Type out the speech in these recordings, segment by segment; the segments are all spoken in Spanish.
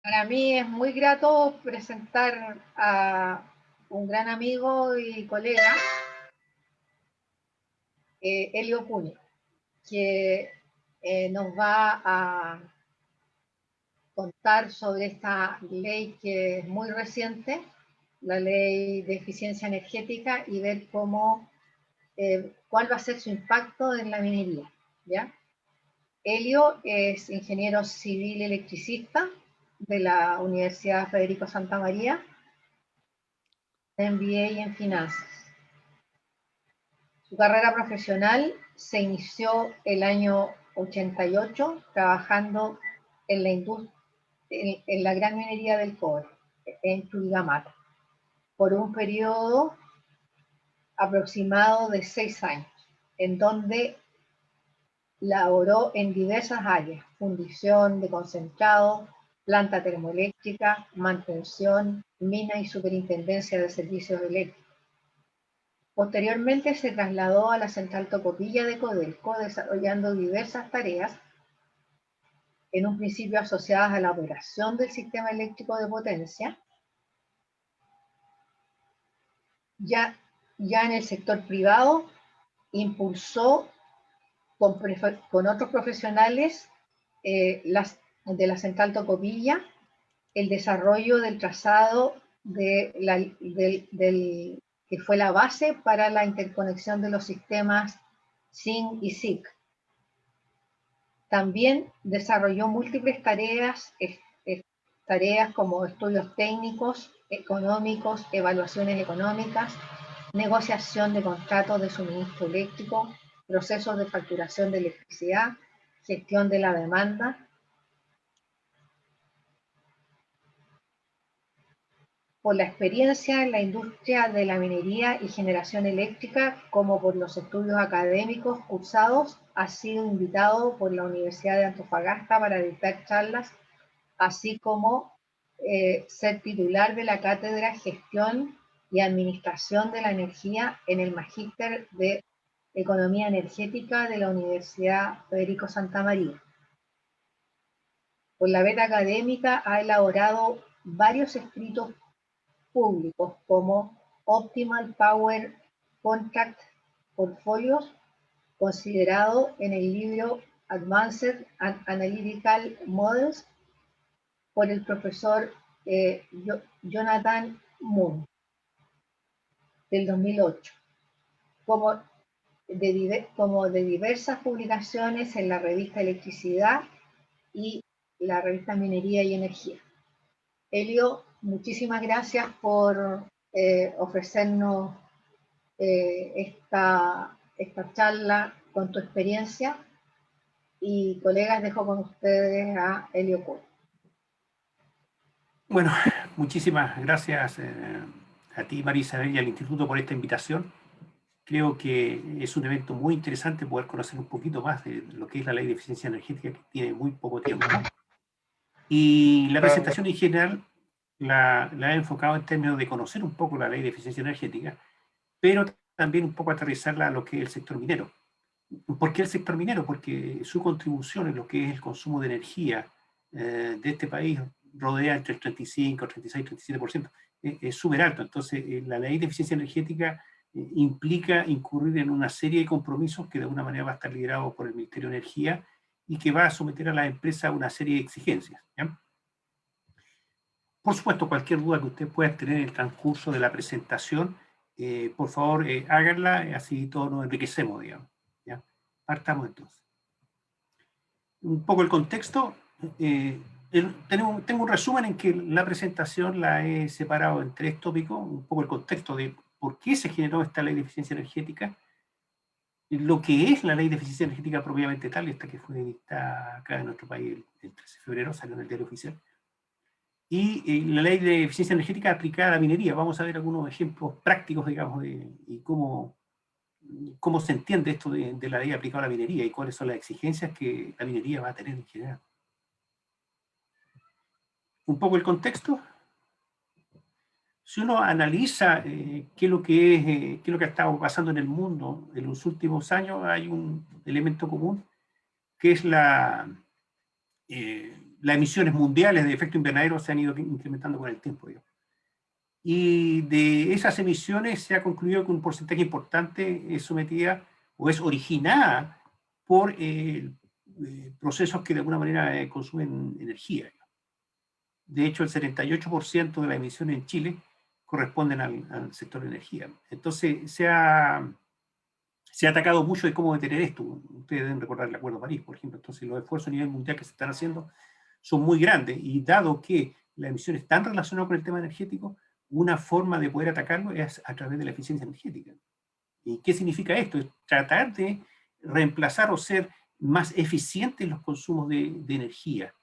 Para mí es muy grato presentar a un gran amigo y colega, Elio Puño, que nos va a contar sobre esta ley que es muy reciente, la ley de eficiencia energética, y ver cuál va a ser su impacto en la minería. ¿Ya? Elio es ingeniero civil electricista de la Universidad Federico Santa María, MBA en finanzas. Su carrera profesional se inició el año 88 trabajando en la gran minería del cobre en Chuquicamata por un periodo aproximado de 6 años, en donde laboró en diversas áreas: fundición de concentrado, planta termoeléctrica, mantención, mina y superintendencia de servicios eléctricos. Posteriormente se trasladó a la central Tocopilla de Codelco, desarrollando diversas tareas, en un principio asociadas a la operación del sistema eléctrico de potencia. Ya en el sector privado impulsó con otros profesionales de la central Tocopilla el desarrollo del trazado que fue la base para la interconexión de los sistemas SIN y SIC. También desarrolló múltiples tareas como estudios técnicos, económicos, evaluaciones económicas, negociación de contratos de suministro eléctrico, procesos de facturación de electricidad, gestión de la demanda. Por la experiencia en la industria de la minería y generación eléctrica, como por los estudios académicos cursados, ha sido invitado por la Universidad de Antofagasta para dictar charlas, así como ser titular de la Cátedra Gestión y Administración de la Energía en el Magíster de Economía Energética de la Universidad Federico Santa María. Por la beta académica ha elaborado varios escritos públicos como Optimal Power Contract Portfolios, considerado en el libro Advanced Analytical Models por el profesor Jonathan Moon del 2008, como de diversas publicaciones en la revista Electricidad y la revista Minería y Energía. Elio, muchísimas gracias por ofrecernos esta charla con tu experiencia, y colegas, dejo con ustedes a Elio Puig. Bueno, muchísimas gracias a ti, María Isabel, y al Instituto por esta invitación. Creo que es un evento muy interesante poder conocer un poquito más de lo que es la Ley de Eficiencia Energética, que tiene muy poco tiempo. Y la presentación en general la he enfocado en términos de conocer un poco la Ley de Eficiencia Energética, pero también un poco aterrizarla a lo que es el sector minero. ¿Por qué el sector minero? Porque su contribución en lo que es el consumo de energía de este país rodea entre el 35, 36, 37%. Es súper alto. Entonces, la ley de eficiencia energética implica incurrir en una serie de compromisos que de alguna manera va a estar liderado por el Ministerio de Energía y que va a someter a las empresas a una serie de exigencias. ¿Ya? Por supuesto, cualquier duda que usted pueda tener en el transcurso de la presentación, por favor, háganla, así todos nos enriquecemos, digamos. ¿Ya? Partamos entonces. Un poco el contexto. Tengo un resumen en que la presentación la he separado en 3 tópicos. Un poco el contexto de por qué se generó esta ley de eficiencia energética, lo que es la ley de eficiencia energética propiamente tal, esta que fue dictada acá en nuestro país el 13 de febrero, salió en el diario oficial, y la ley de eficiencia energética aplicada a la minería. Vamos a ver algunos ejemplos prácticos, digamos, y cómo se entiende esto de la ley aplicada a la minería y cuáles son las exigencias que la minería va a tener en general. Un poco el contexto. Si uno analiza qué es lo que ha estado pasando en el mundo en los últimos años, hay un elemento común, que es las emisiones mundiales de efecto invernadero se han ido incrementando con el tiempo, digamos. Y de esas emisiones se ha concluido que un porcentaje importante es sometida o es originada por procesos que de alguna manera consumen energía. De hecho, el 78% de las emisiones en Chile corresponden al sector de energía. Entonces, se ha atacado mucho de cómo detener esto. Ustedes deben recordar el Acuerdo de París, por ejemplo. Entonces, los esfuerzos a nivel mundial que se están haciendo son muy grandes, y dado que las emisiones están relacionadas con el tema energético, una forma de poder atacarlo es a través de la eficiencia energética. ¿Y qué significa esto? Es tratar de reemplazar o ser más eficientes en los consumos de energía.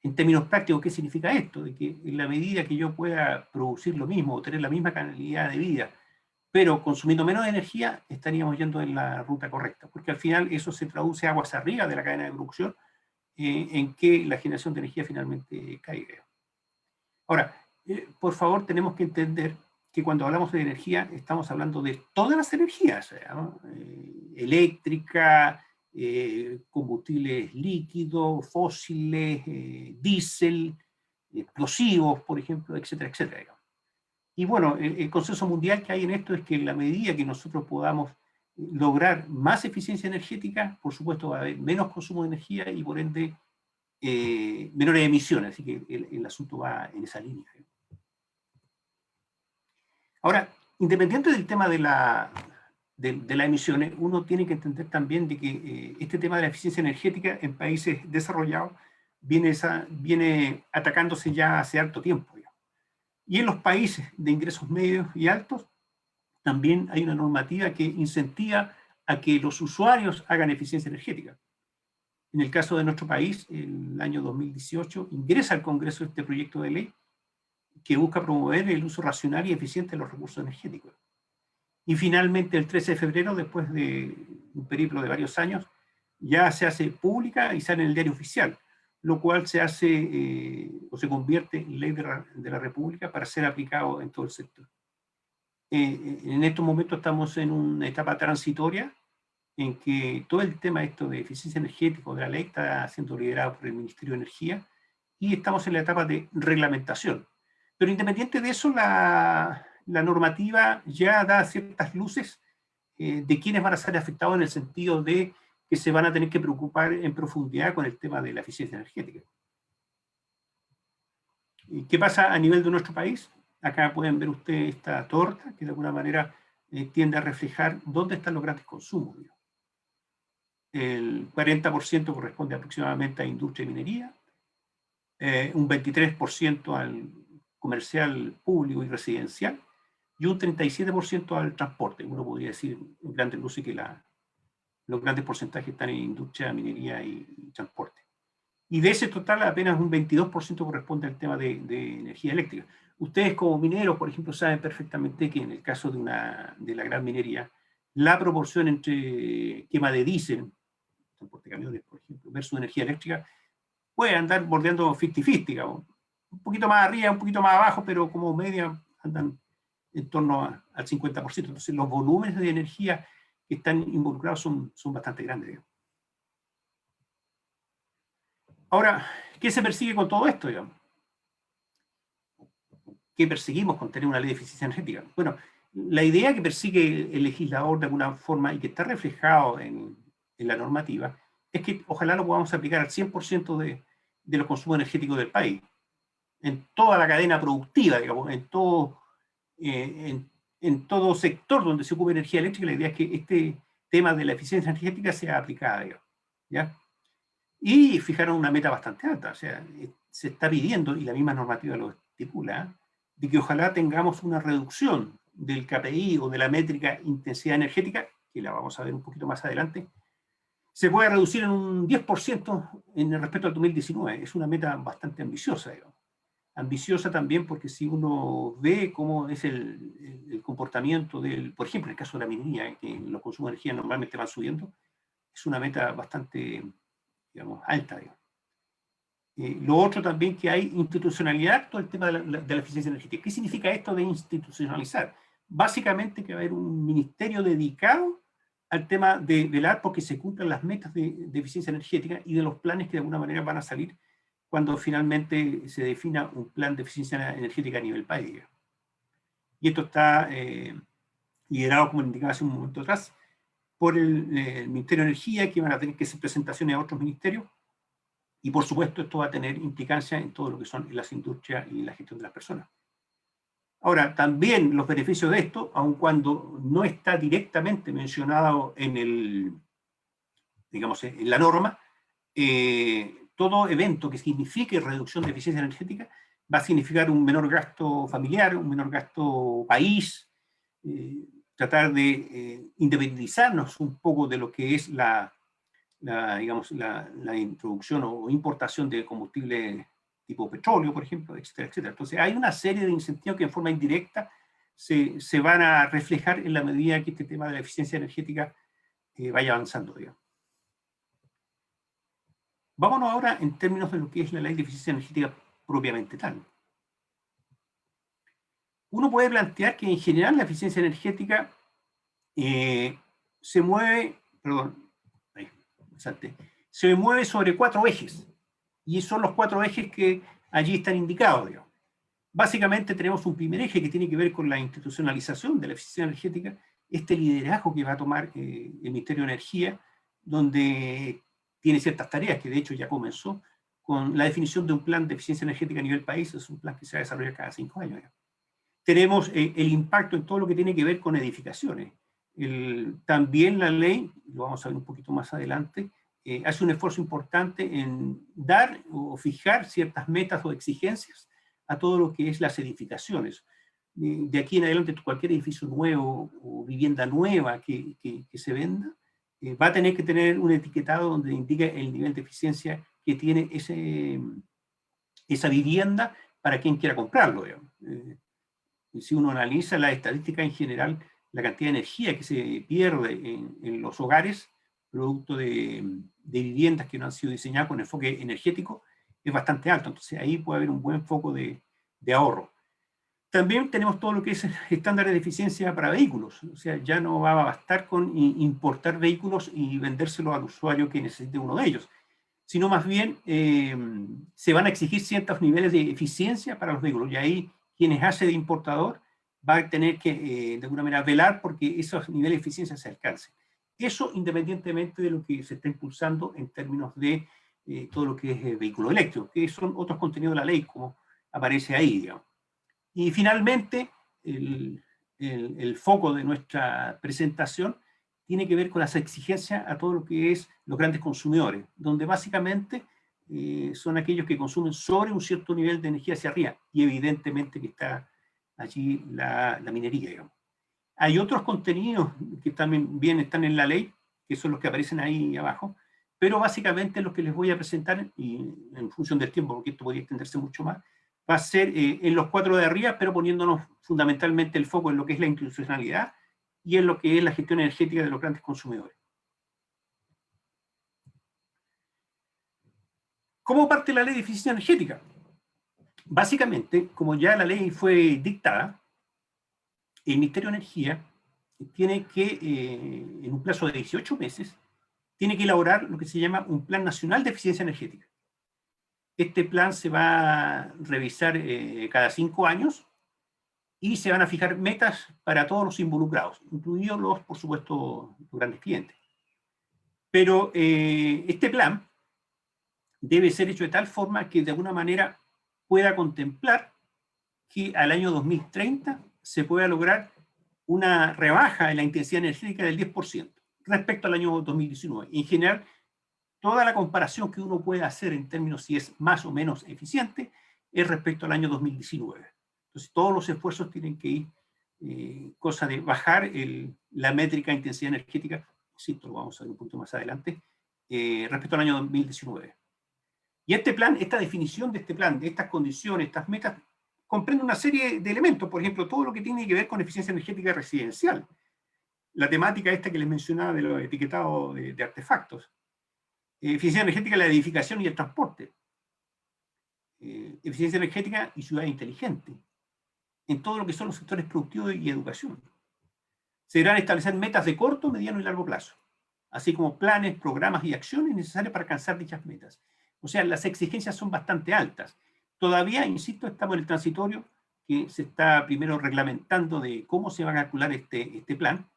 En términos prácticos, ¿qué significa esto? De que en la medida que yo pueda producir lo mismo o tener la misma calidad de vida, pero consumiendo menos energía, estaríamos yendo en la ruta correcta, porque al final eso se traduce aguas arriba de la cadena de producción, en que la generación de energía finalmente caiga. Ahora, por favor, tenemos que entender que cuando hablamos de energía, estamos hablando de todas las energías, ¿no? Eléctrica, combustibles líquidos, fósiles, diésel, explosivos, por ejemplo, etcétera, etcétera, digamos. Y bueno, el consenso mundial que hay en esto es que en la medida que nosotros podamos lograr más eficiencia energética, por supuesto va a haber menos consumo de energía y por ende menores emisiones, así que el asunto va en esa línea. Ahora, independiente del tema de las emisiones, uno tiene que entender también de que este tema de la eficiencia energética en países desarrollados viene atacándose ya hace harto tiempo. Digamos. Y en los países de ingresos medios y altos, también hay una normativa que incentiva a que los usuarios hagan eficiencia energética. En el caso de nuestro país, el año 2018, ingresa al Congreso este proyecto de ley que busca promover el uso racional y eficiente de los recursos energéticos. Y finalmente, el 13 de febrero, después de un periplo de varios años, ya se hace pública y sale en el diario oficial, lo cual se hace o se convierte en ley de la República para ser aplicado en todo el sector. En estos momentos estamos en una etapa transitoria en que todo el tema esto de eficiencia energética de la ley está siendo liderado por el Ministerio de Energía y estamos en la etapa de reglamentación. Pero independiente de eso, la normativa ya da ciertas luces de quiénes van a ser afectados en el sentido de que se van a tener que preocupar en profundidad con el tema de la eficiencia energética. ¿Qué pasa a nivel de nuestro país? Acá pueden ver ustedes esta torta que de alguna manera tiende a reflejar dónde están los grandes consumos. Digamos. El 40% corresponde aproximadamente a industria y minería, un 23% al comercial público y residencial, y un 37% al transporte. Uno podría decir en grandes luces que los grandes porcentajes están en industria, minería y transporte. Y de ese total apenas un 22% corresponde al tema de energía eléctrica. Ustedes como mineros, por ejemplo, saben perfectamente que en el caso de la gran minería, la proporción entre quema de diésel, transporte de camiones, por ejemplo, versus energía eléctrica, puede andar bordeando 50-50, digamos. Un poquito más arriba, un poquito más abajo, pero como media andan en torno al 50%. Entonces los volúmenes de energía que están involucrados son bastante grandes. Digamos. Ahora, ¿qué se persigue con todo esto, digamos? ¿Qué perseguimos con tener una ley de eficiencia energética? Bueno, la idea que persigue el legislador de alguna forma y que está reflejado en la normativa es que ojalá lo podamos aplicar al 100% de los consumos energéticos del país, en toda la cadena productiva, digamos, en todo sector donde se ocupe energía eléctrica. La idea es que este tema de la eficiencia energética sea aplicada, digamos, ¿ya? Y fijaron una meta bastante alta, o sea, se está pidiendo, y la misma normativa lo estipula, de que ojalá tengamos una reducción del KPI o de la métrica intensidad energética, que la vamos a ver un poquito más adelante, se puede reducir en un 10% en el respecto al 2019. Es una meta bastante ambiciosa, digamos. Ambiciosa también porque si uno ve cómo es el comportamiento por ejemplo, en el caso de la minería, que los consumos de energía normalmente van subiendo, es una meta bastante, digamos, alta. Digamos. Lo otro también que hay institucionalidad, todo el tema de la eficiencia energética. ¿Qué significa esto de institucionalizar? Básicamente que va a haber un ministerio dedicado al tema de velar porque se cumplan las metas de eficiencia energética y de los planes que de alguna manera van a salir cuando finalmente se defina un plan de eficiencia energética a nivel país. Y esto está liderado, como indicaba hace un momento atrás, por el Ministerio de Energía, que van a tener que hacer presentaciones a otros ministerios, y por supuesto esto va a tener implicancia en todo lo que son las industrias y la gestión de las personas. Ahora, también los beneficios de esto, aun cuando no está directamente mencionado en digamos, en la norma, todo evento que signifique reducción de eficiencia energética va a significar un menor gasto familiar, un menor gasto país, tratar de independizarnos un poco de lo que es digamos, la introducción o importación de combustible tipo petróleo, por ejemplo, etcétera, etcétera. Entonces hay una serie de incentivos que en forma indirecta se van a reflejar en la medida que este tema de la eficiencia energética vaya avanzando, digamos. Vámonos ahora en términos de lo que es la ley de eficiencia energética propiamente tal. Uno puede plantear que en general la eficiencia energética se mueve, se mueve sobre 4 ejes, y son los 4 ejes que allí están indicados, digamos. Básicamente tenemos un primer eje que tiene que ver con la institucionalización de la eficiencia energética, este liderazgo que va a tomar el Ministerio de Energía, donde tiene ciertas tareas, que de hecho ya comenzó, con la definición de un plan de eficiencia energética a nivel país. Es un plan que se va a desarrollar cada 5 años. Tenemos el impacto en todo lo que tiene que ver con edificaciones. También la ley, lo vamos a ver un poquito más adelante, hace un esfuerzo importante en dar o fijar ciertas metas o exigencias a todo lo que es las edificaciones. De aquí en adelante, cualquier edificio nuevo o vivienda nueva que se venda, va a tener que tener un etiquetado donde indique el nivel de eficiencia que tiene esa vivienda para quien quiera comprarlo. Si uno analiza la estadística en general, la cantidad de energía que se pierde en los hogares, producto de viviendas que no han sido diseñadas con enfoque energético, es bastante alto. Entonces ahí puede haber un buen foco de ahorro. También tenemos todo lo que es estándares de eficiencia para vehículos. O sea, ya no va a bastar con importar vehículos y vendérselos al usuario que necesite uno de ellos, sino más bien se van a exigir ciertos niveles de eficiencia para los vehículos. Y ahí quienes hace de importador va a tener que, de alguna manera, velar porque esos niveles de eficiencia se alcancen. Eso independientemente de lo que se está impulsando en términos de todo lo que es vehículo eléctrico, que son otros contenidos de la ley, como aparece ahí, digamos. Y finalmente, el foco de nuestra presentación tiene que ver con las exigencias a todo lo que es los grandes consumidores, donde básicamente son aquellos que consumen sobre un cierto nivel de energía hacia arriba, y evidentemente que está allí la minería, digamos. Hay otros contenidos que también están en la ley, que son los que aparecen ahí abajo, pero básicamente los que les voy a presentar, y en función del tiempo, porque esto podría extenderse mucho más, va a ser en los 4 de arriba, pero poniéndonos fundamentalmente el foco en lo que es la institucionalidad y en lo que es la gestión energética de los grandes consumidores. ¿Cómo parte la ley de eficiencia energética? Básicamente, como ya la ley fue dictada, el Ministerio de Energía tiene que, en un plazo de 18 meses, tiene que elaborar lo que se llama un Plan Nacional de Eficiencia Energética. Este plan se va a revisar cada 5 años y se van a fijar metas para todos los involucrados, incluidos los, por supuesto, los grandes clientes. Pero este plan debe ser hecho de tal forma que de alguna manera pueda contemplar que al año 2030 se pueda lograr una rebaja en la intensidad energética del 10% respecto al año 2019. En general, toda la comparación que uno puede hacer en términos si es más o menos eficiente es respecto al año 2019. Entonces, todos los esfuerzos tienen que ir, cosa de bajar la métrica de intensidad energética, insisto, lo vamos a ver un punto más adelante, respecto al año 2019. Y este plan, esta definición de este plan, de estas condiciones, estas metas, comprende una serie de elementos, por ejemplo, todo lo que tiene que ver con eficiencia energética residencial, la temática esta que les mencionaba de los etiquetados de artefactos, eficiencia energética en la edificación y el transporte, eficiencia energética y ciudad inteligente, en todo lo que son los sectores productivos y educación. Se deberán establecer metas de corto, mediano y largo plazo, así como planes, programas y acciones necesarias para alcanzar dichas metas. O sea, las exigencias son bastante altas. Todavía, insisto, estamos en el transitorio, que se está primero reglamentando de cómo se va a calcular este plan,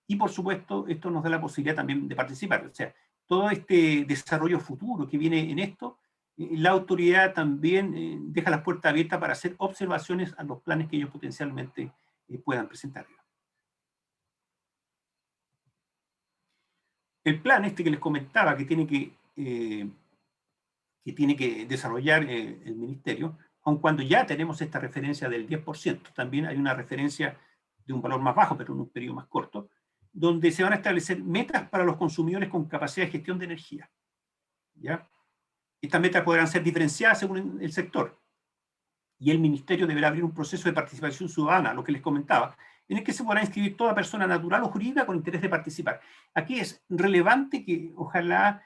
y por supuesto esto nos da la posibilidad también de participar. O sea, todo este desarrollo futuro que viene en esto, la autoridad también deja las puertas abiertas para hacer observaciones a los planes que ellos potencialmente puedan presentar. El plan este que les comentaba que tiene que desarrollar el ministerio, aun cuando ya tenemos esta referencia del 10%, también hay una referencia de un valor más bajo, pero en un periodo más corto, donde se van a establecer metas para los consumidores con capacidad de gestión de energía. ¿Ya? Estas metas podrán ser diferenciadas según el sector, y el ministerio deberá abrir un proceso de participación ciudadana, lo que les comentaba, en el que se podrá inscribir toda persona natural o jurídica con interés de participar. Aquí es relevante que ojalá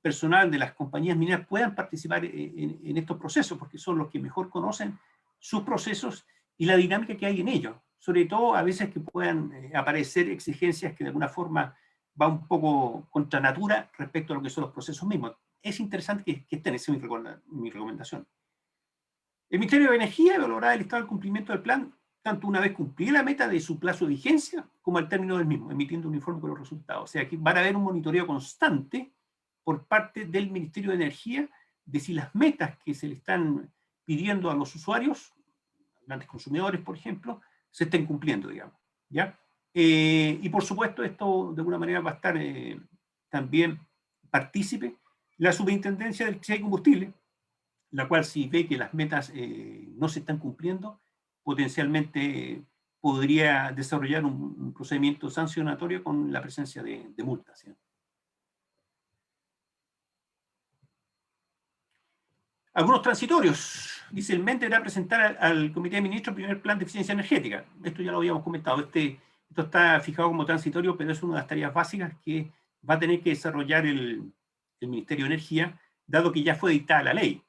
personal de las compañías mineras puedan participar en estos procesos, porque son los que mejor conocen sus procesos y la dinámica que hay en ellos. Sobre todo a veces que puedan aparecer exigencias que de alguna forma va un poco contra natura respecto a lo que son los procesos mismos. Es interesante que estén, esa es mi recomendación. El Ministerio de Energía evaluará el estado del cumplimiento del plan tanto una vez cumplida la meta de su plazo de vigencia como al término del mismo, emitiendo un informe con los resultados. O sea, aquí van a haber un monitoreo constante por parte del Ministerio de Energía de si las metas que se le están pidiendo a los usuarios, grandes consumidores, por ejemplo, se estén cumpliendo, digamos. ¿Ya? Y por supuesto, esto de alguna manera va a estar también partícipe la Superintendencia del Electricidad y Combustible, la cual si ve que las metas no se están cumpliendo, potencialmente podría desarrollar un procedimiento sancionatorio con la presencia de multas. ¿Sí? Algunos transitorios. Dice, el MEN deberá presentar al Comité de Ministros el primer plan de eficiencia energética. Esto ya lo habíamos comentado. Esto está fijado como transitorio, pero es una de las tareas básicas que va a tener que desarrollar el Ministerio de Energía, dado que ya fue dictada la ley.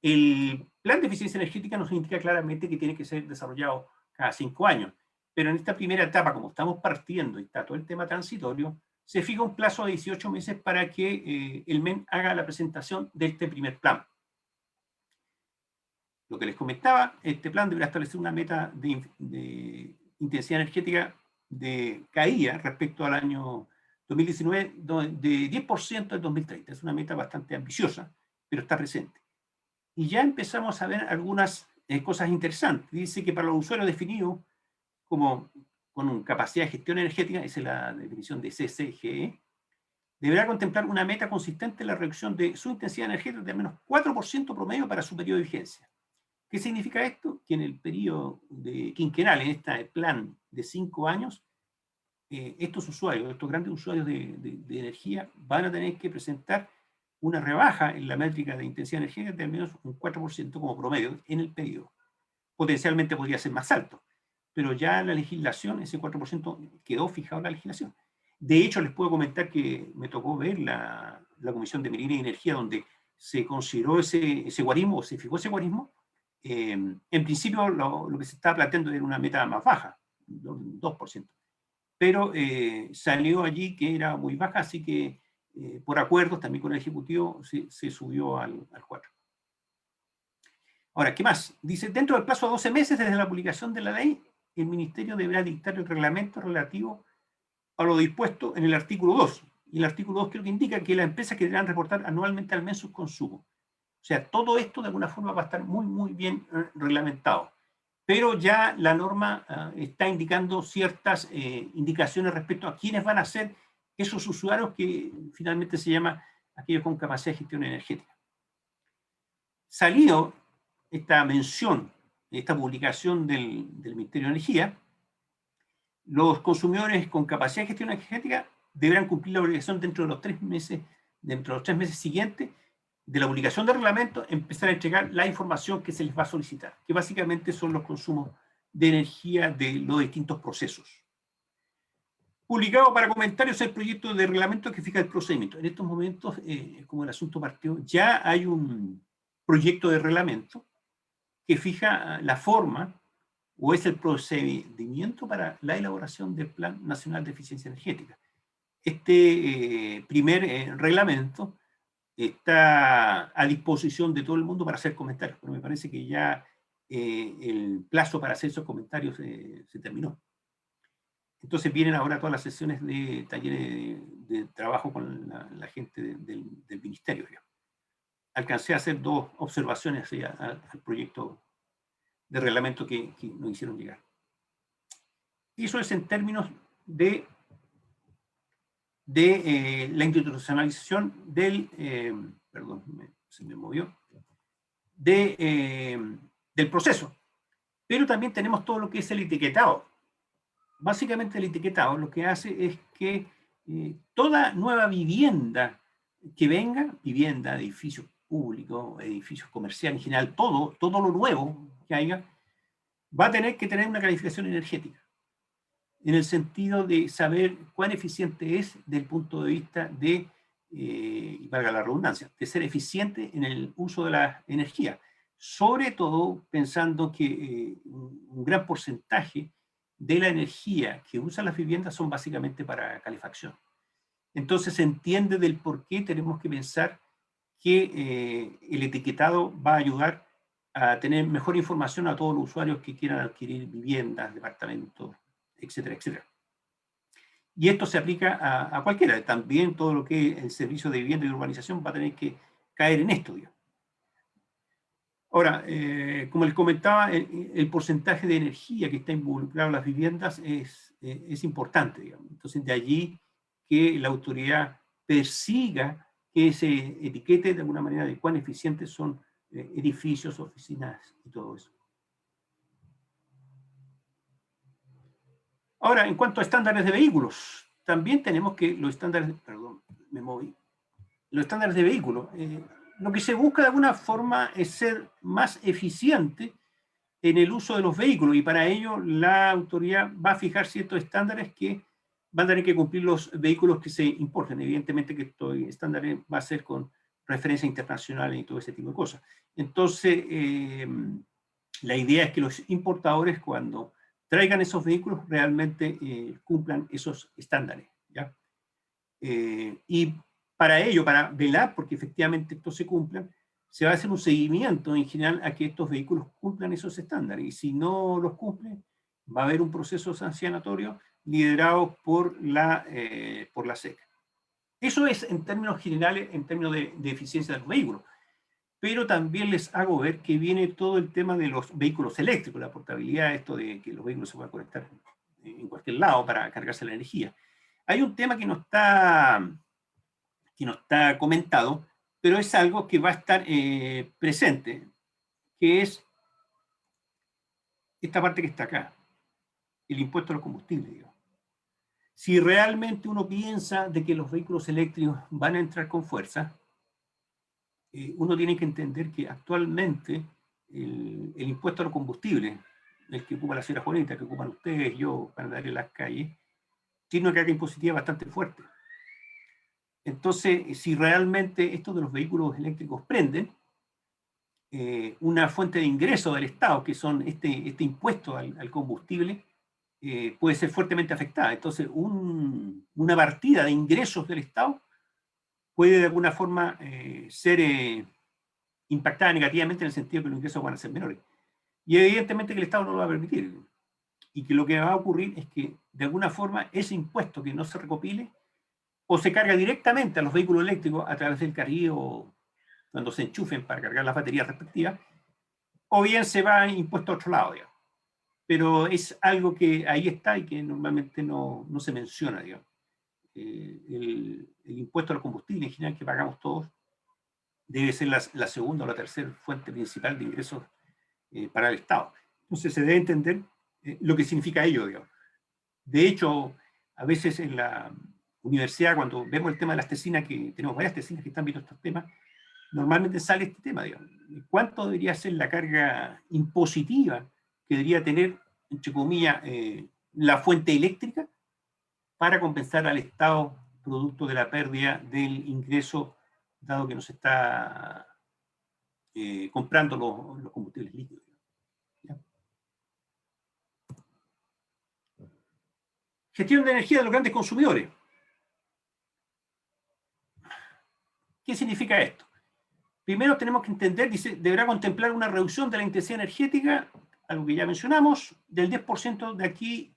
El plan de eficiencia energética nos indica claramente que tiene que ser desarrollado cada 5 años, pero en esta primera etapa, como estamos partiendo y está todo el tema transitorio, se fija un plazo de 18 meses para que el MEN haga la presentación de este primer plan. Lo que les comentaba, este plan deberá establecer una meta de intensidad energética de caída respecto al año 2019 de 10% en 2030. Es una meta bastante ambiciosa, pero está presente. Y ya empezamos a ver algunas cosas interesantes. Dice que para los usuarios definidos como con capacidad de gestión energética, esa es la definición de CCGE, deberá contemplar una meta consistente en la reducción de su intensidad energética de al menos 4% promedio para su periodo de vigencia. ¿Qué significa esto? Que en el periodo quinquenal, en este plan de 5 años, estos usuarios, estos grandes usuarios de energía, van a tener que presentar una rebaja en la métrica de intensidad energética de al menos un 4% como promedio en el periodo. Potencialmente podría ser más alto, pero ya en la legislación ese 4% quedó fijado en la legislación. De hecho, les puedo comentar que me tocó ver la Comisión de Minería y Energía donde se consideró ese guarismo, o se fijó ese guarismo. En principio lo que se estaba planteando era una meta más baja, 2%. Pero salió allí que era muy baja, así que por acuerdos también con el Ejecutivo se subió al 4%. Ahora, ¿qué más? Dice, dentro del plazo de 12 meses desde la publicación de la ley, el Ministerio deberá dictar el reglamento relativo a lo dispuesto en el artículo 2. Y el artículo 2 creo que indica que las empresas que deberán reportar anualmente al mes sus consumos. O sea, todo esto de alguna forma va a estar muy, muy bien reglamentado. Pero ya la norma está indicando ciertas indicaciones respecto a quiénes van a ser esos usuarios que finalmente se llama aquellos con capacidad de gestión energética. Salió esta mención, esta publicación del Ministerio de Energía, los consumidores con capacidad de gestión energética deberán cumplir la obligación dentro de los 3 meses siguientes de la publicación del reglamento, empezar a entregar la información que se les va a solicitar, que básicamente son los consumos de energía de los distintos procesos. Publicado para comentarios el proyecto de reglamento que fija el procedimiento. En estos momentos, como el asunto partió, ya hay un proyecto de reglamento que fija la forma o es el procedimiento para la elaboración del Plan Nacional de Eficiencia Energética. Este primer reglamento está a disposición de todo el mundo para hacer comentarios, pero me parece que ya el plazo para hacer esos comentarios se terminó. Entonces vienen ahora todas las sesiones de talleres de trabajo con la gente del ministerio. Digamos. Alcancé a hacer 2 observaciones al proyecto de reglamento que nos hicieron llegar. Y eso es en términos de la institucionalización del, perdón, se me movió, del proceso. Pero también tenemos todo lo que es el etiquetado. Básicamente el etiquetado lo que hace es que toda nueva vivienda que venga, vivienda, edificios públicos, edificios comerciales en general, todo lo nuevo que haya, va a tener que tener una calificación energética, en el sentido de saber cuán eficiente es desde el punto de vista de, y valga la redundancia, de ser eficiente en el uso de la energía. Sobre todo pensando que un gran porcentaje de la energía que usan las viviendas son básicamente para calefacción. Entonces se entiende del por qué tenemos que pensar que el etiquetado va a ayudar a tener mejor información a todos los usuarios que quieran adquirir viviendas, departamentos, etcétera, etcétera. Y esto se aplica a cualquiera. También todo lo que es el servicio de vivienda y urbanización va a tener que caer en esto, digamos. Ahora, como les comentaba, el porcentaje de energía que está involucrado en las viviendas es importante, digamos. Entonces, de allí que la autoridad persiga que se etiquete de alguna manera de cuán eficientes son edificios, oficinas y todo eso. Ahora, en cuanto a estándares de vehículos, también tenemos que los estándares, perdón, me moví, los estándares de vehículos, lo que se busca de alguna forma es ser más eficiente en el uso de los vehículos y para ello la autoridad va a fijar ciertos estándares que van a tener que cumplir los vehículos que se importen. Evidentemente que estos estándares va a ser con referencia internacional y todo ese tipo de cosas. Entonces, la idea es que los importadores cuando traigan esos vehículos realmente cumplan esos estándares. ¿Ya? Y para ello, para velar porque efectivamente estos se cumplan, se va a hacer un seguimiento en general a que estos vehículos cumplan esos estándares. Y si no los cumplen, va a haber un proceso sancionatorio liderado por la SEC. Eso es en términos generales, en términos de eficiencia de los vehículos. Pero también les hago ver que viene todo el tema de los vehículos eléctricos, la portabilidad, esto de que los vehículos se puedan conectar en cualquier lado para cargarse la energía. Hay un tema que no está comentado, pero es algo que va a estar presente, que es esta parte que está acá, el impuesto a los combustibles. Digamos. Si realmente uno piensa de que los vehículos eléctricos van a entrar con fuerza, uno tiene que entender que actualmente el impuesto a los combustibles, el que ocupa la señora Juanita, que ocupan ustedes, yo, para andar en las calles, tiene una carga impositiva bastante fuerte. Entonces, si realmente esto de los vehículos eléctricos prenden, una fuente de ingreso del Estado, que son este impuesto al combustible, puede ser fuertemente afectada. Entonces, una partida de ingresos del Estado puede de alguna forma ser impactada negativamente en el sentido que los ingresos van a ser menores. Y evidentemente que el Estado no lo va a permitir. Y que lo que va a ocurrir es que de alguna forma ese impuesto que no se recopile o se carga directamente a los vehículos eléctricos a través del carril cuando se enchufen para cargar las baterías respectivas, o bien se va impuesto a otro lado, digamos. Pero es algo que ahí está y que normalmente no se menciona, digamos. El impuesto a los combustibles en general que pagamos todos debe ser la segunda o la tercera fuente principal de ingresos para el Estado. Entonces se debe entender lo que significa ello, digamos. De hecho, a veces en la universidad, cuando vemos el tema de las tesinas, que tenemos varias tesinas que están viendo estos temas, normalmente sale este tema, digamos. ¿Cuánto debería ser la carga impositiva que debería tener, entre comillas, la fuente eléctrica para compensar al Estado producto de la pérdida del ingreso, dado que nos está comprando los combustibles líquidos? ¿Ya? Gestión de energía de los grandes consumidores. ¿Qué significa? significa esto? Primero tenemos que entender, dice, deberá contemplar una reducción de la intensidad energética, algo que ya mencionamos, del 10% de aquí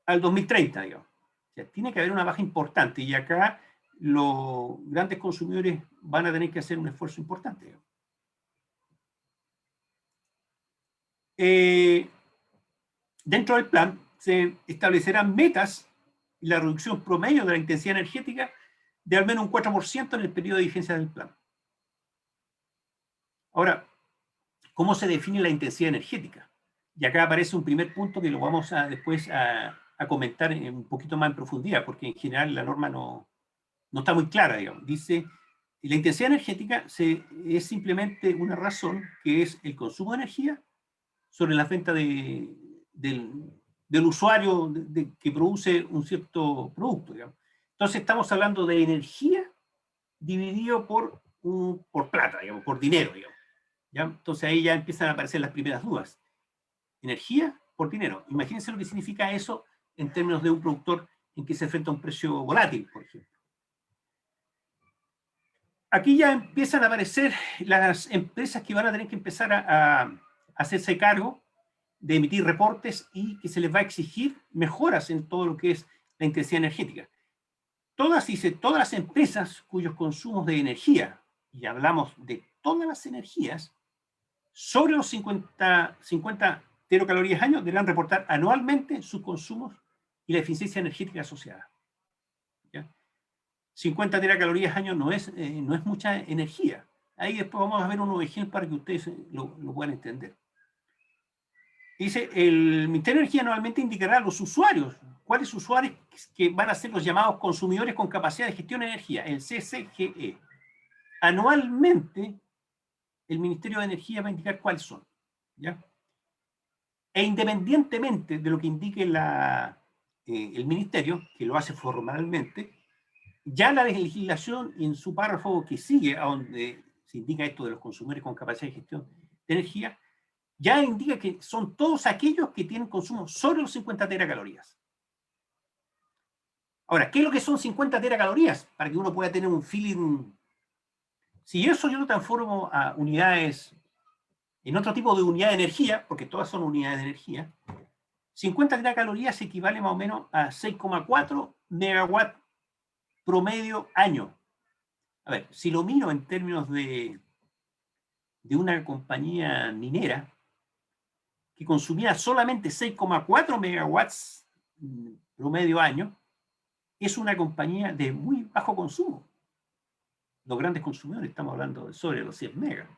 al 2030, digamos. O sea, tiene que haber una baja importante y acá los grandes consumidores van a tener que hacer un esfuerzo importante, digamos. Dentro del plan se establecerán metas y la reducción promedio de la intensidad energética de al menos un 4% en el periodo de vigencia del plan. Ahora, ¿cómo se define la intensidad energética? Y acá aparece un primer punto que lo vamos a después a comentar un poquito más en profundidad, porque en general la norma no está muy clara, digamos. Dice, la intensidad energética es simplemente una razón que es el consumo de energía sobre la venta del usuario que produce un cierto producto, digamos. Entonces estamos hablando de energía dividido por plata, digamos, por dinero, digamos. ¿Ya? Entonces ahí ya empiezan a aparecer las primeras dudas. Energía por dinero. Imagínense lo que significa eso en términos de un productor en que se enfrenta a un precio volátil, por ejemplo. Aquí ya empiezan a aparecer las empresas que van a tener que empezar a hacerse cargo de emitir reportes y que se les va a exigir mejoras en todo lo que es la intensidad energética. Todas las empresas cuyos consumos de energía, y hablamos de todas las energías, sobre los 50 teracalorías año, deberán reportar anualmente sus consumos y la eficiencia energética asociada. ¿Ya? 50 teracalorías año no es mucha energía. Ahí después vamos a ver unos ejemplos para que ustedes lo puedan entender. Dice, el Ministerio de Energía anualmente indicará a los usuarios, cuáles usuarios que van a ser los llamados consumidores con capacidad de gestión de energía, el CCGE. Anualmente, el Ministerio de Energía va a indicar cuáles son. ¿Ya? E independientemente de lo que indique el Ministerio, que lo hace formalmente, ya la legislación en su párrafo que sigue, a donde se indica esto de los consumidores con capacidad de gestión de energía, ya indica que son todos aquellos que tienen consumo sobre los 50 teracalorías. Ahora, ¿qué es lo que son 50 teracalorías? Para que uno pueda tener un feeling. Si eso yo lo transformo a unidades, en otro tipo de unidad de energía, porque todas son unidades de energía, 50 teracalorías equivale más o menos a 6,4 megawatts promedio año. A ver, si lo miro en términos de una compañía minera que consumía solamente 6,4 megawatts promedio año, es una compañía de muy bajo consumo. Los grandes consumidores, estamos hablando de sobre los 100 megas.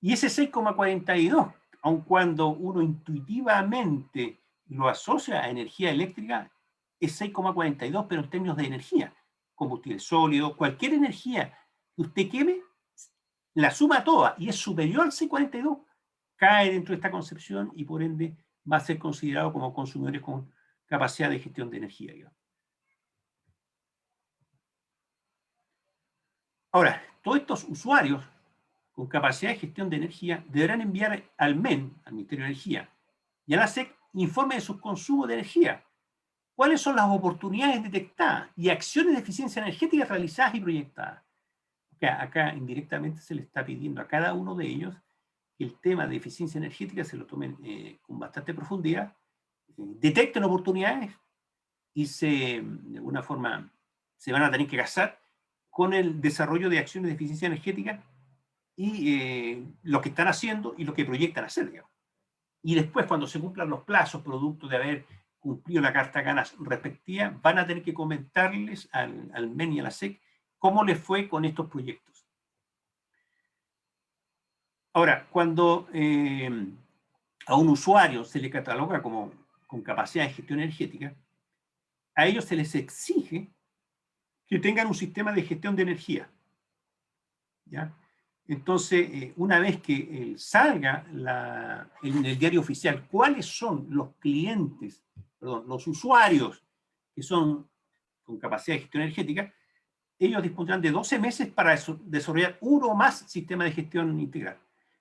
Y ese 6,42, aun cuando uno intuitivamente lo asocia a energía eléctrica, es 6,42, pero en términos de energía, combustible sólido, cualquier energía que usted queme, la suma toda y es superior al 6,42, cae dentro de esta concepción y por ende va a ser considerado como consumidores con capacidad de gestión de energía, digamos. Ahora, todos estos usuarios con capacidad de gestión de energía deberán enviar al MEN, al Ministerio de Energía, y a la SEC informe de sus consumos de energía, cuáles son las oportunidades detectadas y acciones de eficiencia energética realizadas y proyectadas. Acá indirectamente se le está pidiendo a cada uno de ellos que el tema de eficiencia energética se lo tomen con bastante profundidad, detecten oportunidades y de alguna forma se van a tener que casar con el desarrollo de acciones de eficiencia energética y lo que están haciendo y lo que proyectan hacer, digamos. Y después, cuando se cumplan los plazos producto de haber cumplido la carta ganas respectiva, van a tener que comentarles al MEN y a la SEC cómo les fue con estos proyectos. Ahora, cuando a un usuario se le cataloga con capacidad de gestión energética, a ellos se les exige que tengan un sistema de gestión de energía. ¿Ya? Entonces, una vez que salga en el diario oficial cuáles son los clientes, los usuarios que son con capacidad de gestión energética, ellos dispondrán de 12 meses para desarrollar uno o más sistemas de gestión integral,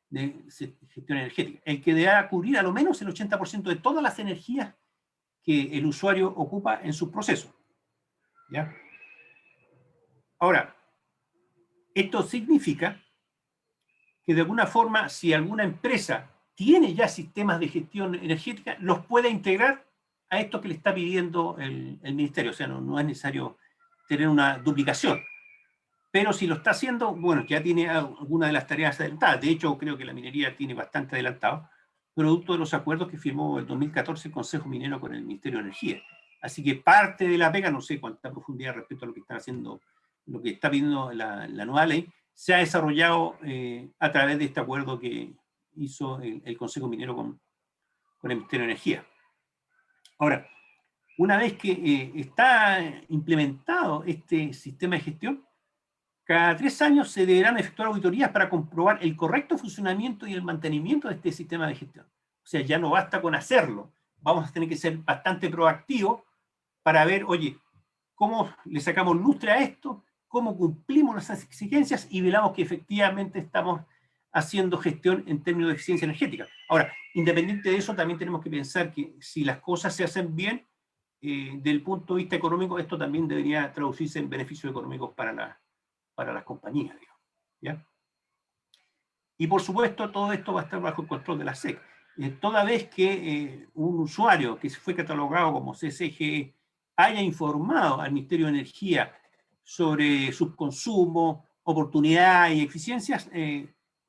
de gestión energética, el que deberá cubrir a lo menos el 80% de todas las energías que el usuario ocupa en sus procesos. ¿Ya? Ahora, Esto significa que de alguna forma, si alguna empresa tiene ya sistemas de gestión energética, los puede integrar a esto que le está pidiendo el ministerio. O sea, no es necesario tener una duplicación. Pero si lo está haciendo, bueno, ya tiene alguna de las tareas adelantadas. De hecho, creo que la minería tiene bastante adelantado, producto de los acuerdos que firmó el 2014 el Consejo Minero con el Ministerio de Energía. Así que parte de la pega, no sé cuánta profundidad respecto a lo que están haciendo, lo que está pidiendo la nueva ley, se ha desarrollado a través de este acuerdo que hizo el Consejo Minero con el Ministerio de Energía. Ahora, una vez que está implementado este sistema de gestión, cada 3 años se deberán efectuar auditorías para comprobar el correcto funcionamiento y el mantenimiento de este sistema de gestión. O sea, ya no basta con hacerlo. Vamos a tener que ser bastante proactivos para ver, oye, cómo le sacamos lustre a esto, cómo cumplimos las exigencias y velamos que efectivamente estamos haciendo gestión en términos de eficiencia energética. Ahora, independiente de eso, también tenemos que pensar que si las cosas se hacen bien, desde el punto de vista económico, esto también debería traducirse en beneficios económicos para las compañías, digamos, ¿ya? Y por supuesto, todo esto va a estar bajo el control de la SEC. Toda vez que un usuario que fue catalogado como CCG haya informado al Ministerio de Energía sobre sus consumos, oportunidades y eficiencias,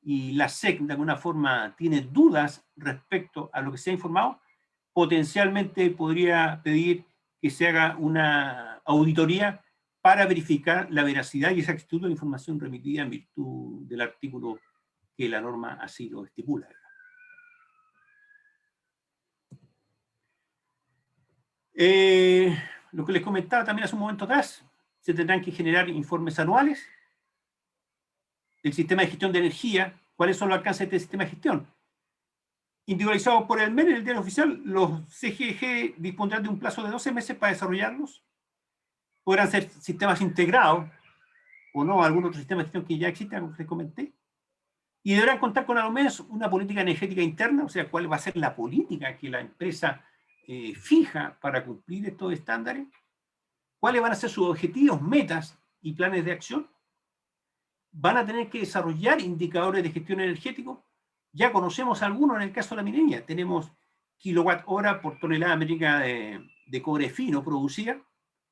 y la SEC de alguna forma tiene dudas respecto a lo que se ha informado, potencialmente podría pedir que se haga una auditoría para verificar la veracidad y exactitud de la información remitida en virtud del artículo que la norma así lo estipula. Lo que les comentaba también hace un momento atrás, se tendrán que generar informes anuales del sistema de gestión de energía, cuáles son los alcances de este sistema de gestión. Individualizados por el MEN en el diario oficial, los CGG dispondrán de un plazo de 12 meses para desarrollarlos. Podrán ser sistemas integrados, o no, algún otro sistema de gestión que ya existe, como les comenté. Y deberán contar con al menos una política energética interna, o sea, cuál va a ser la política que la empresa fija para cumplir estos estándares, cuáles van a ser sus objetivos, metas y planes de acción. Van a tener que desarrollar indicadores de gestión energético. Ya conocemos algunos en el caso de la minería. Tenemos kilowatt hora por tonelada métrica de cobre fino producida,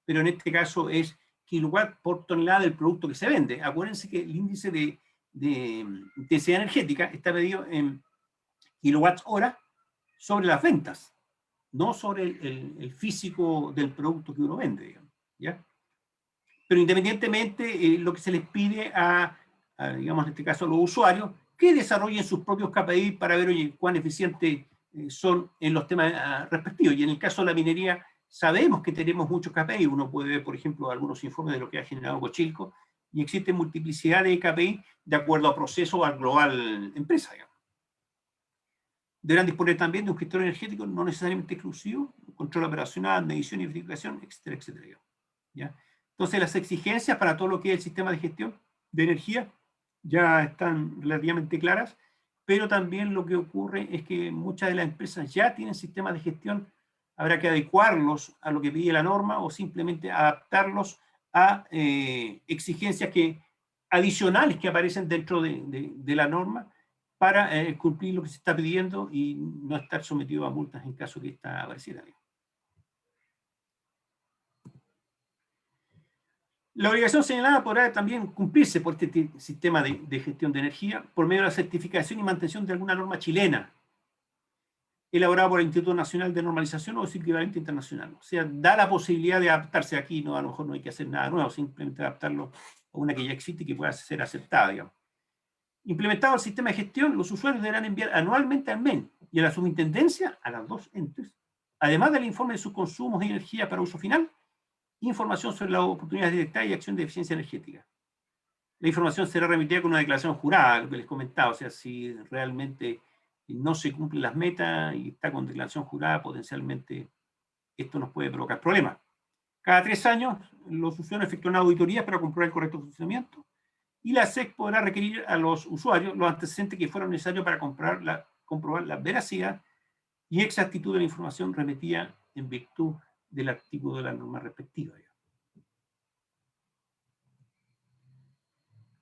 pero en este caso es kilowatt por tonelada del producto que se vende. Acuérdense que el índice de intensidad energética está medido en kilowatts hora sobre las ventas, no sobre el físico del producto que uno vende, digamos, ¿ya? Pero independientemente, lo que se les pide digamos, en este caso a los usuarios, que desarrollen sus propios KPI para ver, oye, cuán eficientes son en los temas respectivos. Y en el caso de la minería, sabemos que tenemos muchos KPI. Uno puede ver, por ejemplo, algunos informes de lo que ha generado Cochilco, y existe multiplicidad de KPI de acuerdo a proceso al global empresa, digamos. Deberán disponer también de un gestor energético no necesariamente exclusivo, control operacional, medición y verificación, etcétera, etcétera, ¿ya? Entonces, las exigencias para todo lo que es el sistema de gestión de energía ya están relativamente claras, pero también lo que ocurre es que muchas de las empresas ya tienen sistemas de gestión, habrá que adecuarlos a lo que pide la norma o simplemente adaptarlos a exigencias adicionales que aparecen dentro de la norma para cumplir lo que se está pidiendo y no estar sometido a multas en caso que esta apareciera. La obligación señalada podrá también cumplirse por este sistema de gestión de energía por medio de la certificación y mantención de alguna norma chilena elaborada por el Instituto Nacional de Normalización o su equivalente internacional. O sea, da la posibilidad de adaptarse aquí, no, a lo mejor no hay que hacer nada nuevo, simplemente adaptarlo a una que ya existe y que pueda ser aceptada, digamos. Implementado el sistema de gestión, los usuarios deberán enviar anualmente al MEN y a la subintendencia, a las dos entes, además del informe de sus consumos de energía para uso final, información sobre las oportunidades detectadas y acción de eficiencia energética. La información será remitida con una declaración jurada, lo que les comentaba, o sea, si realmente no se cumplen las metas y está con declaración jurada, potencialmente esto nos puede provocar problemas. Cada 3 años, los usuarios efectúan auditorías para comprobar el correcto funcionamiento y la SEC podrá requerir a los usuarios los antecedentes que fueron necesarios para comprobar la veracidad y exactitud de la información remitida en virtud del artículo de la norma respectiva.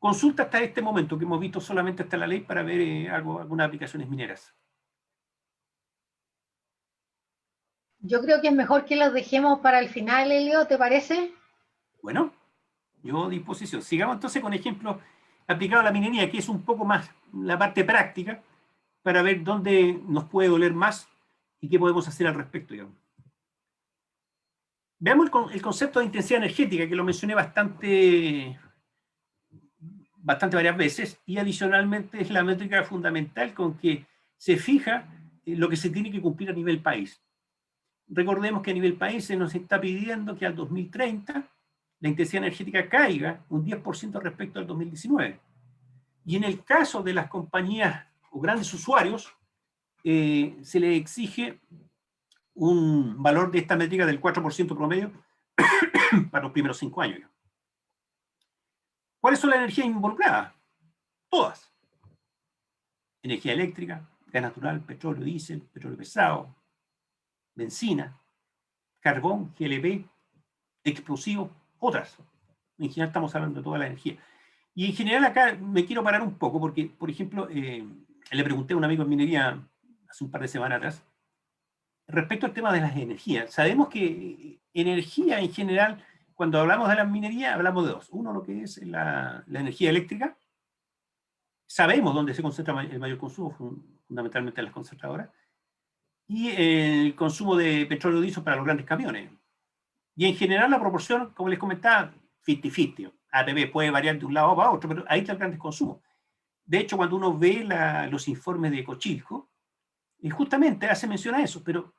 Consulta hasta este momento, que hemos visto solamente hasta la ley para ver algunas aplicaciones mineras. Yo creo que es mejor que los dejemos para el final, Elio, ¿te parece? Bueno, yo a disposición. Sigamos entonces con ejemplos aplicados a la minería, que es un poco más la parte práctica, para ver dónde nos puede doler más y qué podemos hacer al respecto, digamos. Veamos el concepto de intensidad energética, que lo mencioné bastante varias veces, y adicionalmente es la métrica fundamental con que se fija lo que se tiene que cumplir a nivel país. Recordemos que a nivel país se nos está pidiendo que al 2030 la intensidad energética caiga un 10% respecto al 2019. Y en el caso de las compañías o grandes usuarios, se les exige un valor de esta métrica del 4% promedio para los primeros 5 años. ¿Cuáles son las energías involucradas? Todas. Energía eléctrica, gas natural, petróleo, diésel, petróleo pesado, benzina, carbón, GLP, explosivos, otras. En general estamos hablando de toda la energía. Y en general acá me quiero parar un poco porque, por ejemplo, le pregunté a un amigo en minería hace un par de semanas atrás, respecto al tema de las energías. Sabemos que energía en general, cuando hablamos de la minería, hablamos de dos. Uno, lo que es la energía eléctrica. Sabemos dónde se concentra el mayor consumo, fundamentalmente en las concentradoras. Y el consumo de petróleo diésel para los grandes camiones. Y en general la proporción, como les comentaba, 50-50. ATP puede variar de un lado para otro, pero ahí está el gran consumo. De hecho, cuando uno ve los informes de Cochilco, justamente hace mención a eso, pero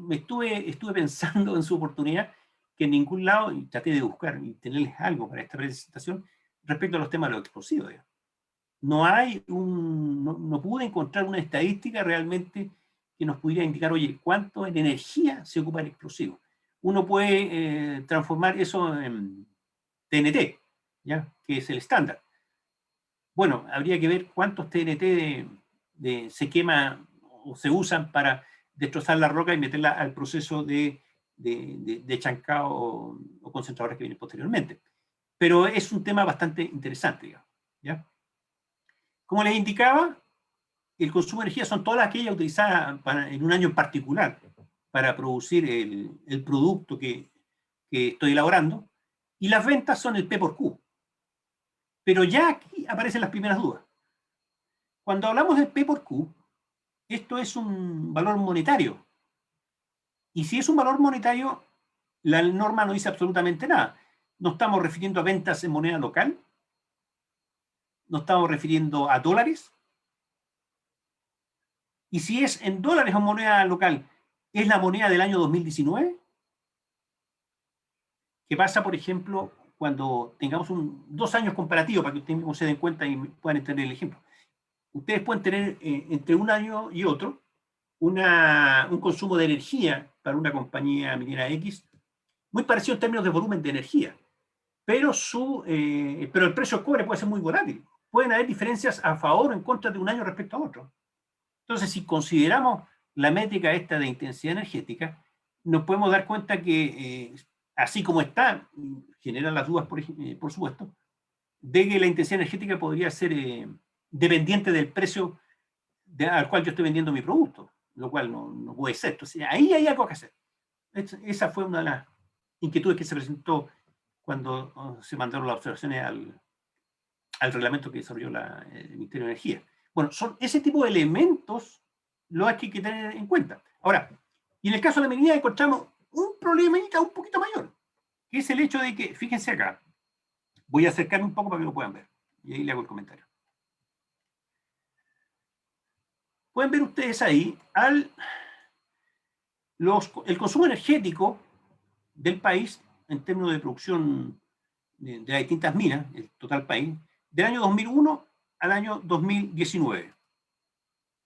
estuve pensando en su oportunidad que en ningún lado, y traté de buscar y tenerles algo para esta presentación, respecto a los temas de los explosivos. No pude encontrar una estadística realmente que nos pudiera indicar, oye, cuánto en energía se ocupa el explosivo. Uno puede transformar eso en TNT, ¿ya? Que es el estándar. Bueno, habría que ver cuántos TNT se quema o se usan para destrozar la roca y meterla al proceso de chancado o concentradores que vienen posteriormente. Pero es un tema bastante interesante, digamos, ¿ya? Como les indicaba, el consumo de energía son todas aquellas utilizadas en un año en particular para producir el producto que estoy elaborando, y las ventas son el P por Q. Pero ya aquí aparecen las primeras dudas. Cuando hablamos del P por Q, esto es un valor monetario. Y si es un valor monetario, la norma no dice absolutamente nada. No estamos refiriendo a ventas en moneda local, no estamos refiriendo a dólares. Y si es en dólares o moneda local, ¿es la moneda del año 2019? ¿Qué pasa, por ejemplo, cuando tengamos 2 años comparativos, para que ustedes mismos se den cuenta y puedan entender el ejemplo? Ustedes pueden tener entre un año y otro un consumo de energía para una compañía minera X muy parecido en términos de volumen de energía, pero el precio del cobre puede ser muy volátil. Pueden haber diferencias a favor o en contra de un año respecto a otro. Entonces, si consideramos la métrica esta de intensidad energética, nos podemos dar cuenta que, así como está, generan las dudas, por supuesto, de que la intensidad energética podría ser dependiente del precio al cual yo estoy vendiendo mi producto, lo cual no puede ser. Entonces, ahí hay algo que hacer. Esa fue una de las inquietudes que se presentó cuando se mandaron las observaciones al reglamento que desarrolló el Ministerio de Energía. Bueno, son ese tipo de elementos los que hay que tener en cuenta. Ahora, y en el caso de la minería encontramos un problemita un poquito mayor, que es el hecho de que, fíjense acá, voy a acercarme un poco para que lo puedan ver, y ahí le hago el comentario. Pueden ver ustedes ahí el consumo energético del país en términos de producción de las distintas minas, el total país, del año 2001 al año 2019.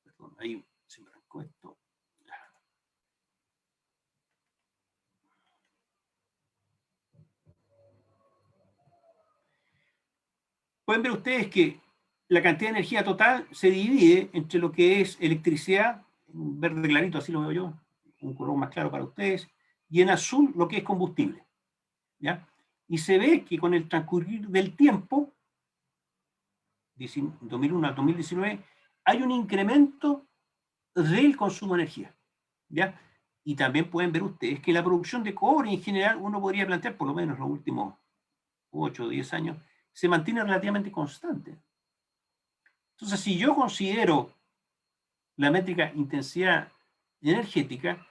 Perdón, ahí se me arrancó esto. Pueden ver ustedes que la cantidad de energía total se divide entre lo que es electricidad, en verde clarito, así lo veo yo, un color más claro para ustedes, y en azul lo que es combustible, ¿ya? Y se ve que con el transcurrir del tiempo, 2001 al 2019, hay un incremento del consumo de energía, ¿ya? Y también pueden ver ustedes que la producción de cobre en general, uno podría plantear, por lo menos los últimos 8 o 10 años, se mantiene relativamente constante. Entonces, si yo considero la métrica intensidad energética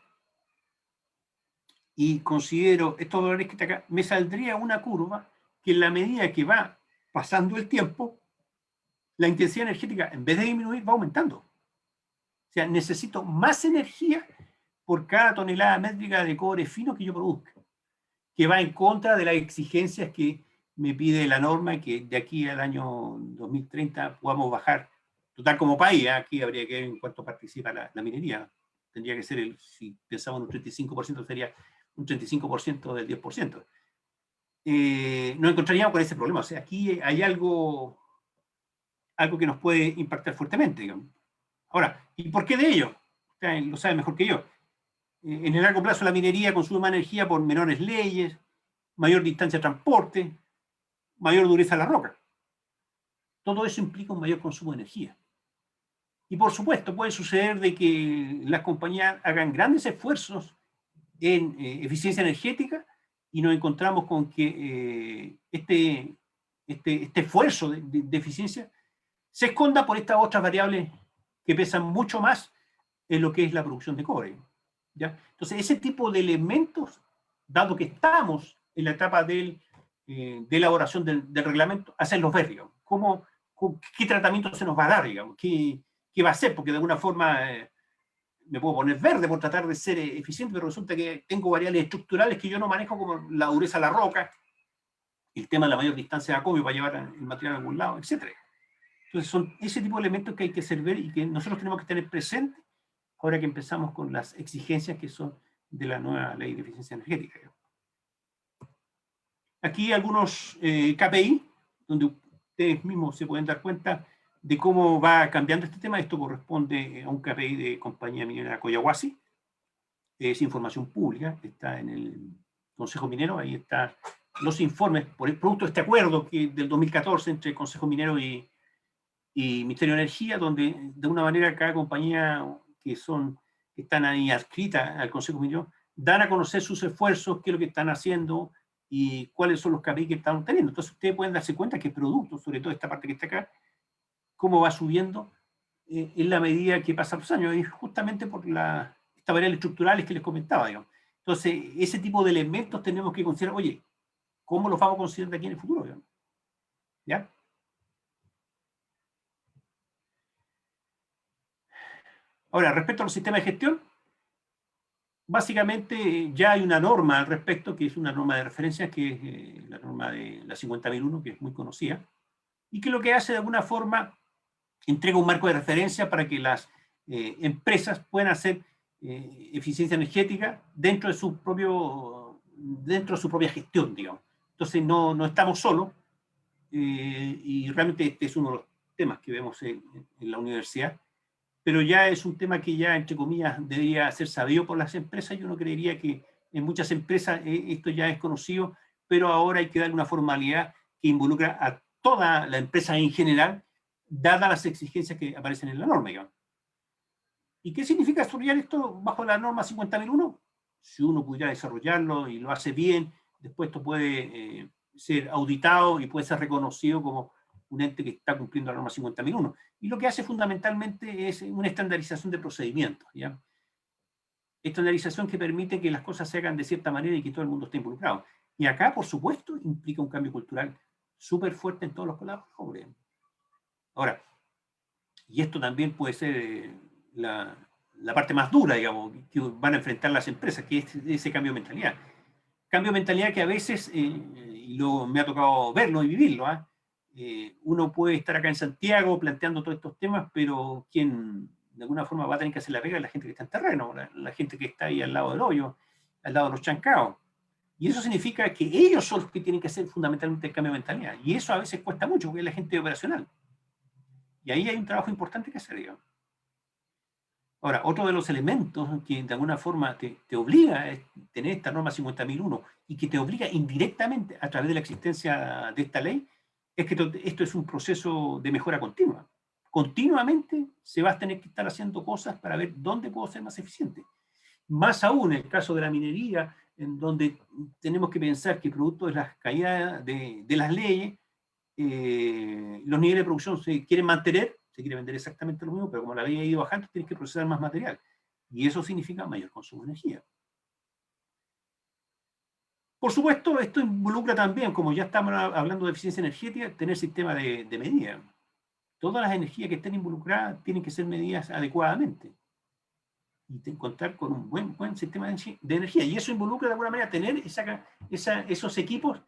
y considero estos valores que está acá, me saldría una curva que en la medida que va pasando el tiempo, la intensidad energética, en vez de disminuir, va aumentando. O sea, necesito más energía por cada tonelada métrica de cobre fino que yo produzca, que va en contra de las exigencias que me pide la norma, que de aquí al año 2030 podamos bajar, total como país, aquí habría que ver en cuánto participa la minería, tendría que ser, si pensamos en un 35%, sería un 35% del 10%. Nos encontraríamos con ese problema, o sea, aquí hay algo que nos puede impactar fuertemente, digamos. Ahora, ¿y por qué de ello? Usted lo sabe mejor que yo. En el largo plazo la minería consume más energía por menores leyes, mayor distancia de transporte, mayor dureza de la roca. Todo eso implica un mayor consumo de energía. Y por supuesto puede suceder de que las compañías hagan grandes esfuerzos en eficiencia energética y nos encontramos con que este esfuerzo de eficiencia se esconda por estas otras variables que pesan mucho más en lo que es la producción de cobre, ¿ya? Entonces, ese tipo de elementos, dado que estamos en la etapa de elaboración del reglamento, hacerlos ver, digamos. ¿Qué tratamiento se nos va a dar, digamos? ¿Qué va a ser? Porque de alguna forma me puedo poner verde por tratar de ser eficiente, pero resulta que tengo variables estructurales que yo no manejo, como la dureza de la roca, el tema de la mayor distancia de acopio para llevar el material a algún lado, etc. Entonces son ese tipo de elementos que hay que hacer ver y que nosotros tenemos que tener presentes ahora que empezamos con las exigencias que son de la nueva ley de eficiencia energética. Aquí algunos KPI, donde ustedes mismos se pueden dar cuenta de cómo va cambiando este tema. Esto corresponde a un KPI de compañía minera Collahuasi. Es información pública, está en el Consejo Minero, ahí están los informes por el producto de este acuerdo del 2014 entre el Consejo Minero y Ministerio de Energía, donde de una manera cada compañía que están ahí adscritas al Consejo Minero dan a conocer sus esfuerzos, qué es lo que están haciendo y cuáles son los KPI que están obteniendo. Entonces ustedes pueden darse cuenta que productos, sobre todo esta parte que está acá, cómo va subiendo en la medida que pasan los años, y justamente por estas variables estructurales que les comentaba, digamos. Entonces, ese tipo de elementos tenemos que considerar, oye, ¿cómo los vamos a considerar de aquí en el futuro, digamos? ¿Ya? Ahora, respecto a los sistemas de gestión, básicamente ya hay una norma al respecto, que es una norma de referencia, que es la norma de la 50.001, que es muy conocida, y que lo que hace de alguna forma entrega un marco de referencia para que las empresas puedan hacer eficiencia energética dentro de su propia gestión, digamos. Entonces no estamos solos, y realmente este es uno de los temas que vemos en la universidad, pero ya es un tema que ya, entre comillas, debería ser sabido por las empresas. Yo no creería que en muchas empresas esto ya es conocido, pero ahora hay que darle una formalidad que involucra a toda la empresa en general, dadas las exigencias que aparecen en la norma, digamos. ¿Y qué significa desarrollar esto bajo la norma 50.001? Si uno pudiera desarrollarlo y lo hace bien, después esto puede ser auditado y puede ser reconocido como un ente que está cumpliendo la norma 50.001. Y lo que hace fundamentalmente es una estandarización de procedimientos, ¿ya? Estandarización que permite que las cosas se hagan de cierta manera y que todo el mundo esté involucrado. Y acá, por supuesto, implica un cambio cultural súper fuerte en todos los colaboradores. Ahora, y esto también puede ser la parte más dura, digamos, que van a enfrentar las empresas, que es ese cambio de mentalidad. Cambio de mentalidad que a veces, y me ha tocado verlo y vivirlo, uno puede estar acá en Santiago planteando todos estos temas, pero quien de alguna forma va a tener que hacer la pega es la gente que está en terreno, la gente que está ahí al lado del hoyo, al lado de los chancaos. Y eso significa que ellos son los que tienen que hacer fundamentalmente el cambio de mentalidad. Y eso a veces cuesta mucho, porque es la gente operacional. Y ahí hay un trabajo importante que hacer, digamos. Ahora, otro de los elementos que de alguna forma te obliga a tener esta norma 50.001 y que te obliga indirectamente a través de la existencia de esta ley es que esto es un proceso de mejora continua. Continuamente se va a tener que estar haciendo cosas para ver dónde puedo ser más eficiente. Más aún en el caso de la minería, en donde tenemos que pensar que producto de las caídas de las leyes, los niveles de producción se quieren mantener, se quiere vender exactamente lo mismo, pero como la ley ha ido bajando, tienes que procesar más material. Y eso significa mayor consumo de energía. Por supuesto, esto involucra también, como ya estamos hablando de eficiencia energética, tener sistema de medida. Todas las energías que estén involucradas tienen que ser medidas adecuadamente. Y contar con un buen sistema de energía. Y eso involucra de alguna manera tener esos equipos,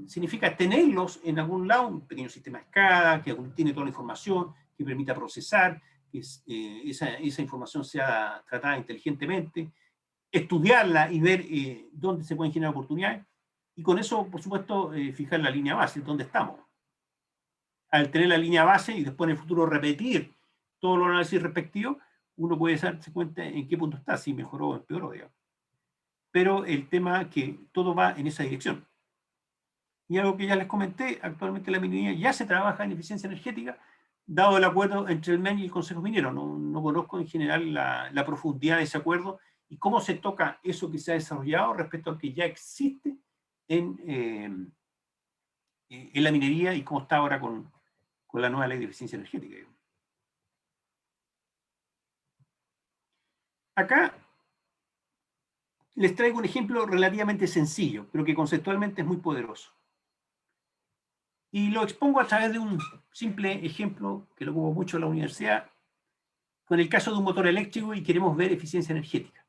significa tenerlos en algún lado, un pequeño sistema de SCADA, que tiene toda la información, que permita procesar, que esa información sea tratada inteligentemente, estudiarla y ver dónde se pueden generar oportunidades. Y con eso, por supuesto, fijar la línea base, dónde estamos. Al tener la línea base y después en el futuro repetir todos los análisis respectivos, uno puede darse cuenta en qué punto está, si mejoró o empeoró, digamos. Pero el tema es que todo va en esa dirección. Y algo que ya les comenté, actualmente la minería ya se trabaja en eficiencia energética, dado el acuerdo entre el MEN y el Consejo Minero. No conozco en general la profundidad de ese acuerdo y cómo se toca eso que se ha desarrollado respecto a lo que ya existe en la minería y cómo está ahora con la nueva ley de eficiencia energética. Acá les traigo un ejemplo relativamente sencillo, pero que conceptualmente es muy poderoso. Y lo expongo a través de un simple ejemplo que lo ocupo mucho en la universidad, con el caso de un motor eléctrico y queremos ver eficiencia energética.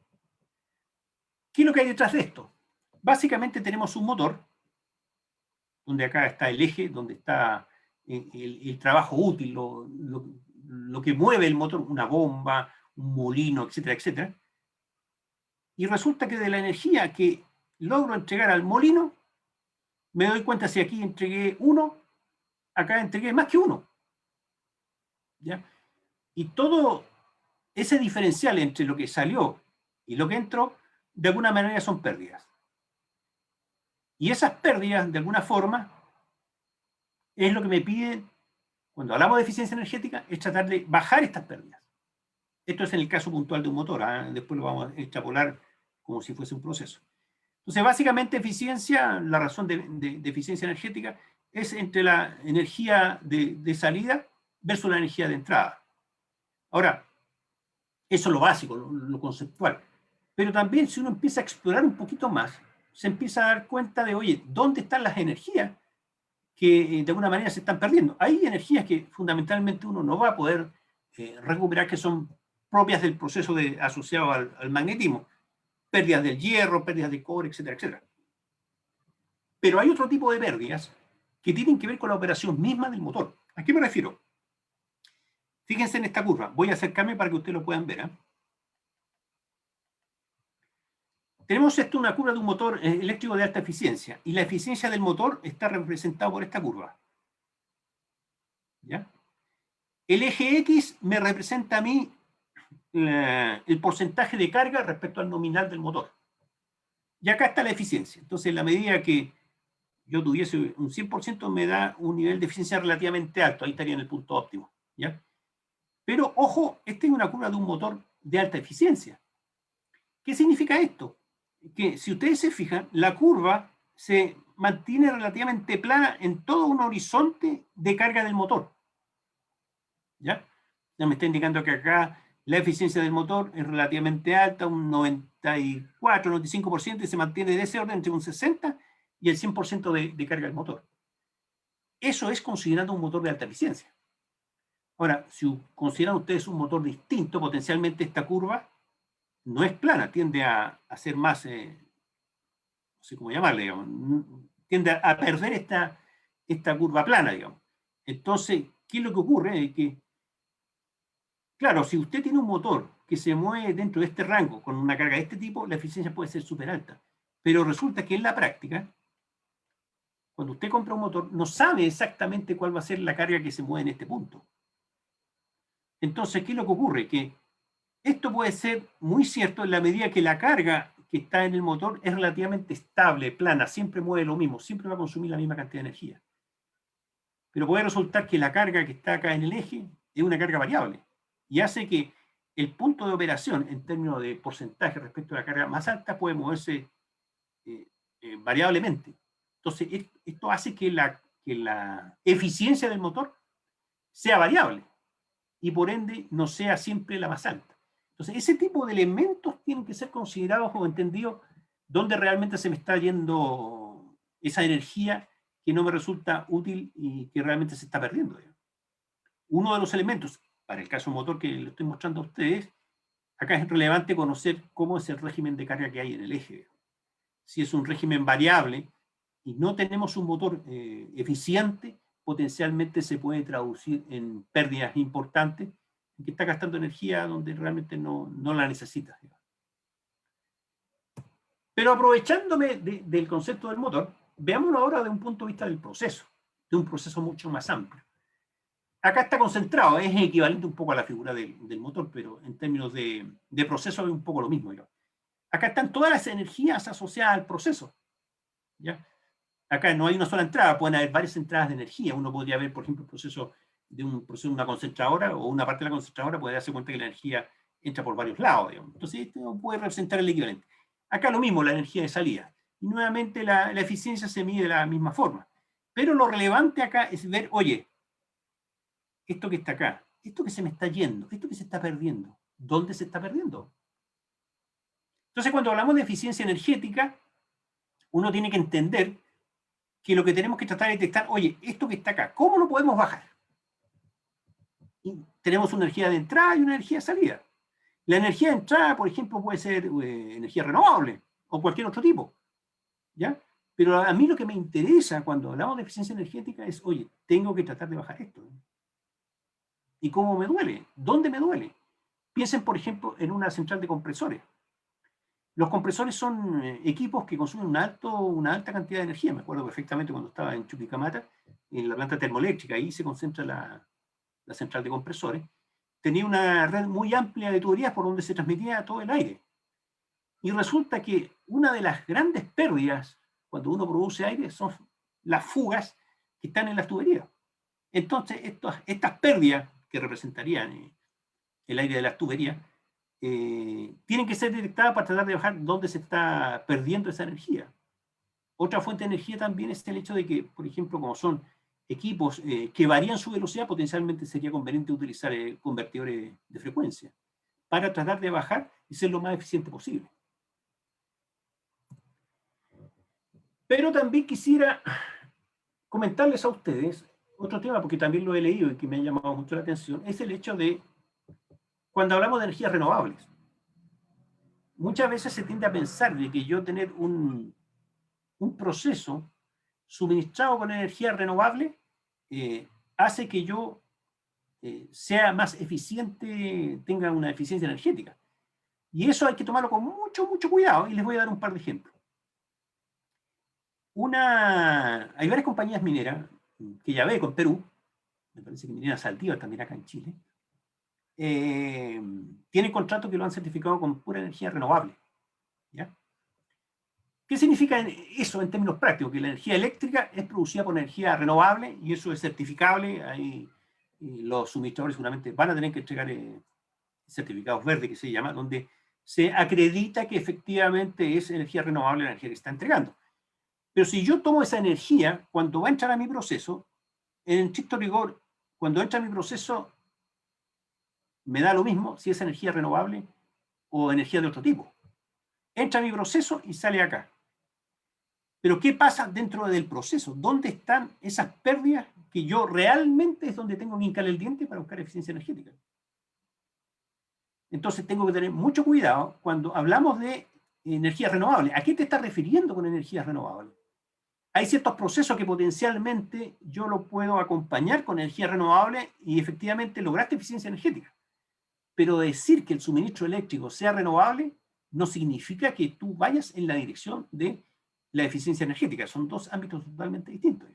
¿Qué es lo que hay detrás de esto? Básicamente tenemos un motor, donde acá está el eje, donde está el trabajo útil, lo que mueve el motor, una bomba, un molino, etcétera, etcétera. Y resulta que de la energía que logro entregar al molino, me doy cuenta si aquí entregué 1, acá entregué más que 1. ¿Ya? Y todo ese diferencial entre lo que salió y lo que entró, de alguna manera son pérdidas. Y esas pérdidas, de alguna forma, es lo que me piden, cuando hablamos de eficiencia energética, es tratar de bajar estas pérdidas. Esto es en el caso puntual de un motor, ¿eh? Después lo vamos a extrapolar como si fuese un proceso. Entonces, básicamente, eficiencia, la razón de eficiencia energética es entre la energía de salida versus la energía de entrada. Ahora, eso es lo básico, lo conceptual. Pero también, si uno empieza a explorar un poquito más, se empieza a dar cuenta de, oye, ¿dónde están las energías que de alguna manera se están perdiendo? Hay energías que fundamentalmente uno no va a poder recuperar, que son propias del proceso asociado al magnetismo. Pérdidas del hierro, pérdidas de cobre, etcétera, etcétera. Pero hay otro tipo de pérdidas que tienen que ver con la operación misma del motor. ¿A qué me refiero? Fíjense en esta curva. Voy a acercarme para que ustedes lo puedan ver. ¿Eh? Tenemos esto, una curva de un motor eléctrico de alta eficiencia, y la eficiencia del motor está representada por esta curva. ¿Ya? El eje X me representa a mí el porcentaje de carga respecto al nominal del motor. Y acá está la eficiencia. Entonces, en la medida que yo tuviese un 100%, me da un nivel de eficiencia relativamente alto. Ahí estaría en el punto óptimo. ¿Ya? Pero, ojo, esta es una curva de un motor de alta eficiencia. ¿Qué significa esto? Que si ustedes se fijan, la curva se mantiene relativamente plana en todo un horizonte de carga del motor. ¿Ya? Ya me está indicando que acá la eficiencia del motor es relativamente alta, un 94, 95%, y se mantiene de ese orden entre un 60 y el 100% de carga del motor. Eso es considerado un motor de alta eficiencia. Ahora, si consideran ustedes un motor distinto, potencialmente esta curva no es plana, tiende a ser más, no sé cómo llamarle, digamos, tiende a perder esta curva plana, digamos. Entonces, ¿qué es lo que ocurre? Que, claro, si usted tiene un motor que se mueve dentro de este rango con una carga de este tipo, la eficiencia puede ser súper alta. Pero resulta que en la práctica, cuando usted compra un motor, no sabe exactamente cuál va a ser la carga que se mueve en este punto. Entonces, ¿qué es lo que ocurre? Que esto puede ser muy cierto en la medida que la carga que está en el motor es relativamente estable, plana, siempre mueve lo mismo, siempre va a consumir la misma cantidad de energía. pero puede resultar que la carga que está acá en el eje es una carga variable y hace que el punto de operación en términos de porcentaje respecto a la carga más alta puede moverse variablemente. Entonces, esto hace que la eficiencia del motor sea variable y por ende no sea siempre la más alta. Entonces, ese tipo de elementos tienen que ser considerados o entendidos donde realmente se me está yendo esa energía que no me resulta útil y que realmente se está perdiendo. Uno de los elementos, para el caso motor que le estoy mostrando a ustedes, acá es relevante conocer cómo es el régimen de carga que hay en el eje. Si es un régimen variable y no tenemos un motor eficiente, potencialmente se puede traducir en pérdidas importantes, que está gastando energía donde realmente no la necesita. Pero aprovechándome del concepto del motor, veámoslo ahora de un punto de vista del proceso, de un proceso mucho más amplio. Acá está concentrado, es equivalente un poco a la figura del motor, pero en términos de proceso es un poco lo mismo. Acá están todas las energías asociadas al proceso. ¿Ya? Acá no hay una sola entrada, pueden haber varias entradas de energía. Uno podría ver, por ejemplo, el proceso de una concentradora o una parte de la concentradora puede darse cuenta que la energía entra por varios lados. Digamos. Entonces, esto puede representar el equivalente. Acá lo mismo, la energía de salida. Y nuevamente la eficiencia se mide de la misma forma. Pero lo relevante acá es ver, oye, esto que está acá, esto que se me está yendo, esto que se está perdiendo, ¿dónde se está perdiendo? Entonces, cuando hablamos de eficiencia energética, uno tiene que entender que lo que tenemos que tratar de detectar, oye, esto que está acá, ¿cómo lo podemos bajar? Y tenemos una energía de entrada y una energía de salida. La energía de entrada, por ejemplo, puede ser energía renovable o cualquier otro tipo, ¿ya? Pero a mí lo que me interesa cuando hablamos de eficiencia energética es, oye, tengo que tratar de bajar esto. ¿Y cómo me duele? ¿Dónde me duele? Piensen, por ejemplo, en una central de compresores. Los compresores son equipos que consumen una alta cantidad de energía. Me acuerdo perfectamente cuando estaba en Chuquicamata, en la planta termoeléctrica, ahí se concentra la central de compresores. Tenía una red muy amplia de tuberías por donde se transmitía todo el aire. Y resulta que una de las grandes pérdidas cuando uno produce aire son las fugas que están en las tuberías. Entonces, estas pérdidas que representarían el aire de las tuberías, tienen que ser detectadas para tratar de bajar dónde se está perdiendo esa energía. Otra fuente de energía también es el hecho de que, por ejemplo, como son equipos que varían su velocidad, potencialmente sería conveniente utilizar convertidores de frecuencia para tratar de bajar y ser lo más eficiente posible. Pero también quisiera comentarles a ustedes otro tema, porque también lo he leído y que me ha llamado mucho la atención, es el hecho de cuando hablamos de energías renovables. Muchas veces se tiende a pensar de que yo tener un proceso suministrado con energía renovable hace que yo sea más eficiente, tenga una eficiencia energética. Y eso hay que tomarlo con mucho, mucho cuidado y les voy a dar un par de ejemplos. Hay varias compañías mineras, que ya ve con Perú, me parece que Minera Saldívar también acá en Chile, tienen contratos que lo han certificado con pura energía renovable. ¿Ya? ¿Qué significa eso en términos prácticos? Que la energía eléctrica es producida por energía renovable y eso es certificable. Ahí los suministradores seguramente van a tener que entregar certificados verdes, que se llama, donde se acredita que efectivamente es energía renovable la energía que está entregando. Pero si yo tomo esa energía, cuando va a entrar a mi proceso, en estricto rigor, cuando entra a mi proceso, me da lo mismo si es energía renovable o energía de otro tipo. Entra a mi proceso y sale acá. Pero ¿qué pasa dentro del proceso? ¿Dónde están esas pérdidas que yo realmente es donde tengo que hincar el diente para buscar eficiencia energética? Entonces tengo que tener mucho cuidado cuando hablamos de energía renovable. ¿A qué te estás refiriendo con energía renovable? Hay ciertos procesos que potencialmente yo lo puedo acompañar con energía renovable y efectivamente lograste eficiencia energética. Pero decir que el suministro eléctrico sea renovable no significa que tú vayas en la dirección de la eficiencia energética. Son dos ámbitos totalmente distintos.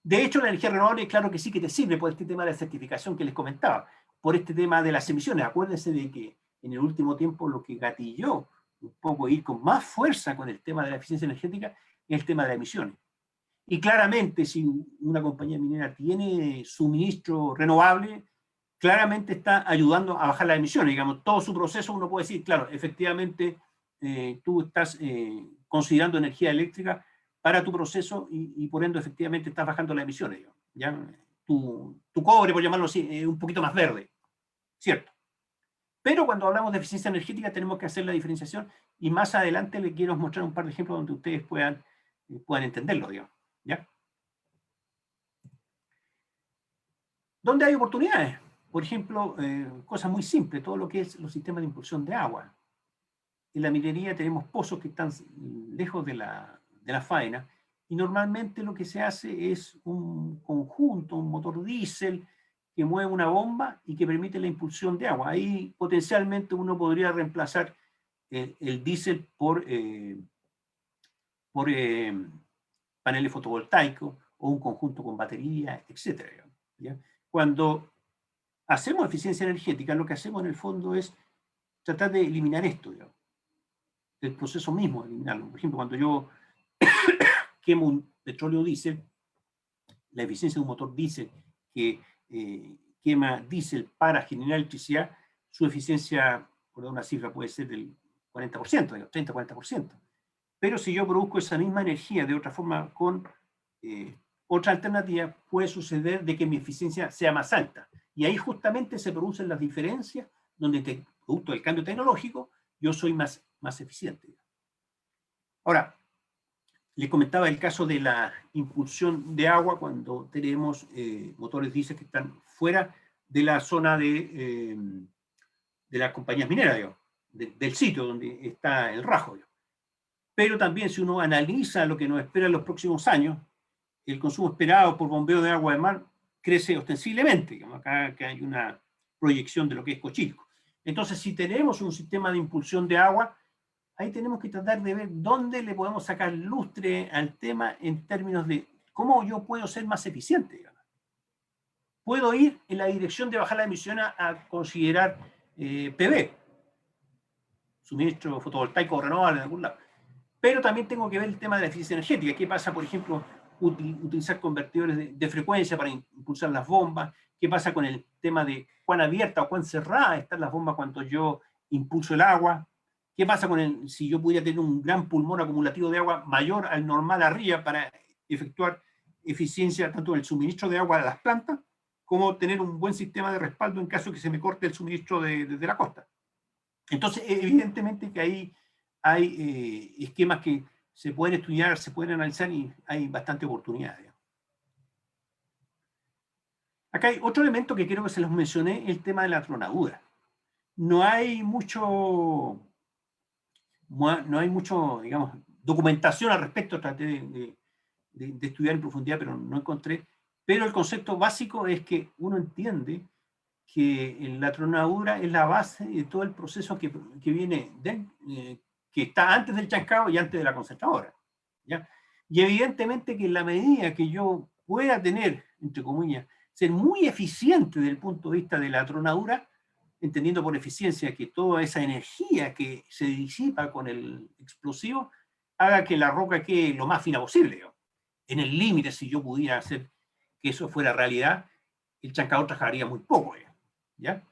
De hecho, la energía renovable, claro que sí que te sirve por este tema de la certificación que les comentaba, por este tema de las emisiones. Acuérdense de que en el último tiempo lo que gatilló un poco ir con más fuerza con el tema de la eficiencia energética es el tema de las emisiones. Y claramente, si una compañía minera tiene suministro renovable, claramente está ayudando a bajar las emisiones. Digamos, todo su proceso uno puede decir, claro, efectivamente tú estás considerando energía eléctrica para tu proceso y por ende efectivamente estás bajando las emisiones. Digamos, ¿ya? Tu cobre, por llamarlo así, es un poquito más verde, ¿cierto? Pero cuando hablamos de eficiencia energética tenemos que hacer la diferenciación y más adelante les quiero mostrar un par de ejemplos donde ustedes puedan entenderlo, digamos, ¿ya? ¿Dónde hay oportunidades? Por ejemplo, cosas muy simples, todo lo que es los sistemas de impulsión de agua. En la minería tenemos pozos que están lejos de la faena y normalmente lo que se hace es un conjunto, un motor diésel que mueve una bomba y que permite la impulsión de agua. Ahí potencialmente uno podría reemplazar el diésel por paneles fotovoltaicos o un conjunto con batería, etc. ¿Ya? Cuando hacemos eficiencia energética, lo que hacemos en el fondo es tratar de eliminar esto, digamos, del proceso mismo, de eliminarlo. Por ejemplo, cuando yo quemo un petróleo diésel, la eficiencia de un motor diésel que quema diésel para generar electricidad, su eficiencia, por dar una cifra, puede ser del 40%, 30-40%. Pero si yo produzco esa misma energía de otra forma con otra alternativa, puede suceder de que mi eficiencia sea más alta. Y ahí justamente se producen las diferencias donde, producto del cambio tecnológico, yo soy más eficiente. Ahora, les comentaba el caso de la impulsión de agua cuando tenemos motores diésel que están fuera de la zona de las compañías mineras, digamos, del sitio donde está el rajo. Digamos. Pero también si uno analiza lo que nos espera en los próximos años, el consumo esperado por bombeo de agua de mar crece ostensiblemente. Digamos, acá que hay una proyección de lo que es Cochilco. Entonces, si tenemos un sistema de impulsión de agua, ahí tenemos que tratar de ver dónde le podemos sacar lustre al tema en términos de cómo yo puedo ser más eficiente. Digamos. Puedo ir en la dirección de bajar la emisión a considerar PV, suministro fotovoltaico renovable en algún lado. Pero también tengo que ver el tema de la eficiencia energética. ¿Qué pasa, por ejemplo, utilizar convertidores de frecuencia para impulsar las bombas? ¿Qué pasa con el tema de cuán abierta o cuán cerrada están las bombas cuando yo impulso el agua? ¿Qué pasa con si yo pudiera tener un gran pulmón acumulativo de agua mayor al normal arriba para efectuar eficiencia tanto en el suministro de agua a las plantas como tener un buen sistema de respaldo en caso de que se me corte el suministro desde la costa? Entonces, evidentemente que ahí hay esquemas que se pueden estudiar, se pueden analizar y hay bastante oportunidad. Acá hay otro elemento que creo que se los mencioné, el tema de la tronadura. No hay mucho, digamos, documentación al respecto, traté de estudiar en profundidad, pero no encontré. Pero el concepto básico es que uno entiende que la tronadura es la base de todo el proceso que viene que está antes del chancado y antes de la concentradora. ¿Ya? Y evidentemente que en la medida que yo pueda tener, entre comillas, ser muy eficiente desde el punto de vista de la tronadura, entendiendo por eficiencia que toda esa energía que se disipa con el explosivo haga que la roca quede lo más fina posible. ¿no? En el límite, si yo pudiera hacer que eso fuera realidad, el chancador trabajaría muy poco. ¿Ya?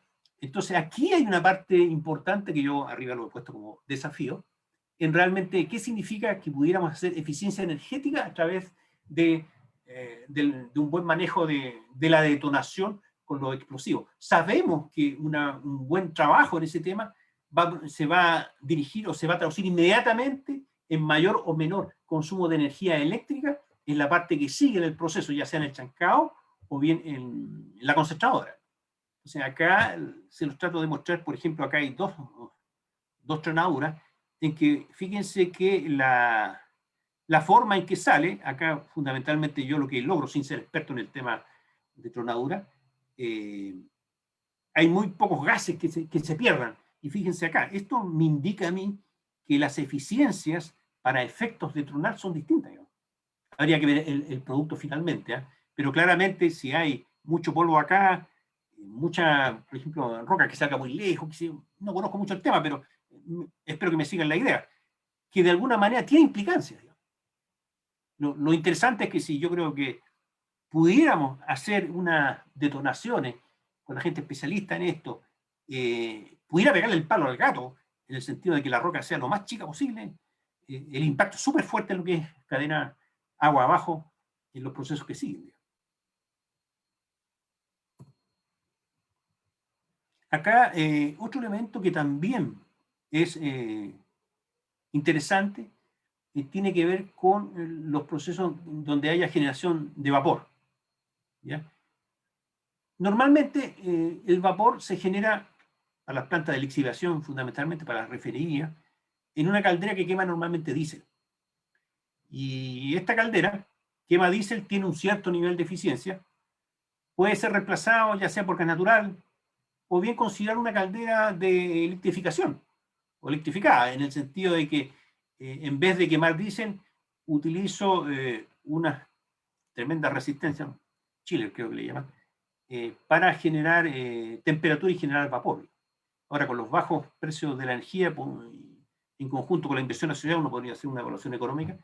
Entonces aquí hay una parte importante que yo arriba lo he puesto como desafío, en realmente qué significa que pudiéramos hacer eficiencia energética a través de un buen manejo de la detonación con los explosivos. Sabemos que un buen trabajo en ese tema se va a dirigir o se va a traducir inmediatamente en mayor o menor consumo de energía eléctrica en la parte que sigue en el proceso, ya sea en el chancado o bien en la concentradora. O sea, acá se los trato de mostrar, por ejemplo, acá hay dos tronaduras, en que fíjense que la forma en que sale, acá fundamentalmente yo lo que logro, sin ser experto en el tema de tronadura, hay muy pocos gases que se pierdan. Y fíjense acá, esto me indica a mí que las eficiencias para efectos de tronar son distintas. ¿no? Habría que ver el producto finalmente, ¿eh? Pero claramente si hay mucho polvo acá, mucha, por ejemplo, roca que salga muy lejos, no conozco mucho el tema, pero espero que me sigan la idea, que de alguna manera tiene implicancias. Lo interesante es que si yo creo que pudiéramos hacer unas detonaciones con la gente especialista en esto, pudiera pegarle el palo al gato, en el sentido de que la roca sea lo más chica posible, el impacto es súper fuerte en lo que es cadena agua abajo, en los procesos que siguen. Acá, otro elemento que también es interesante, tiene que ver con los procesos donde haya generación de vapor. ¿Ya? Normalmente el vapor se genera para las plantas de lixiviación, fundamentalmente para las refinerías, en una caldera que quema normalmente diésel. Y esta caldera quema diésel, tiene un cierto nivel de eficiencia, puede ser reemplazado ya sea por gas natural, o bien considerar una caldera de electrificación, o electrificada, en el sentido de que en vez de quemar diésel, utilizo una tremenda resistencia, chiller creo que le llaman, para generar temperatura y generar vapor. Ahora, con los bajos precios de la energía, en conjunto con la inversión nacional, uno podría hacer una evaluación económica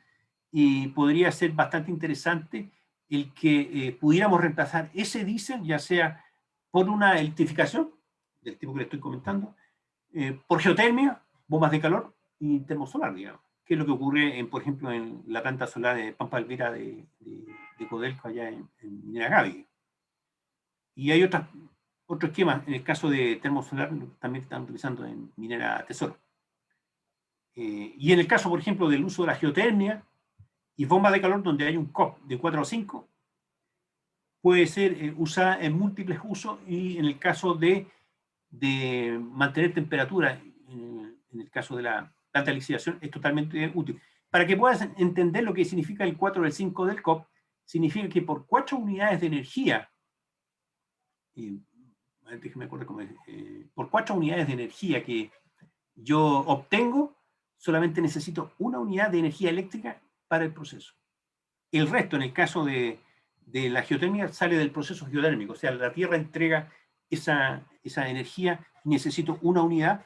y podría ser bastante interesante el que pudiéramos reemplazar ese diésel, ya sea por una electrificación, del tipo que le estoy comentando, por geotermia, bombas de calor y termosolar, digamos, que es lo que ocurre, por ejemplo, en la planta solar de Pampa Elvira de Codelco, allá en Minera Gaby. Y hay otro esquema, en el caso de termosolar, también están utilizando en Minera Tesoro. Y en el caso, por ejemplo, del uso de la geotermia y bombas de calor, donde hay un COP de 4 o 5, puede ser usada en múltiples usos, y en el caso de mantener temperatura, en el caso de la planta de lixiviación, es totalmente útil. Para que puedas entender lo que significa el 4 o el 5 del COP, significa que por 4 unidades de energía, déjeme acordar cómo es, por 4 unidades de energía que yo obtengo, solamente necesito una unidad de energía eléctrica para el proceso. El resto, en el caso de la geotermia, sale del proceso geotérmico, o sea, la Tierra entrega esa energía y necesito una unidad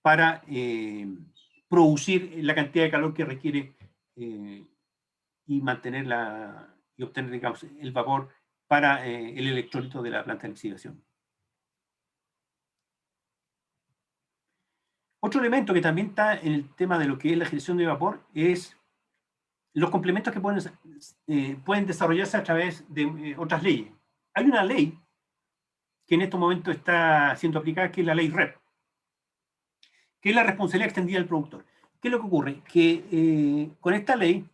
para producir la cantidad de calor que requiere y mantenerla y obtener, digamos, el vapor para el electrolito de la planta de lixiviación. Otro elemento que también está en el tema de lo que es la generación de vapor es los complementos que pueden desarrollarse a través de otras leyes. Hay una ley que en estos momentos está siendo aplicada, que es la ley REP, que es la responsabilidad extendida del productor. ¿Qué es lo que ocurre? Que con esta ley,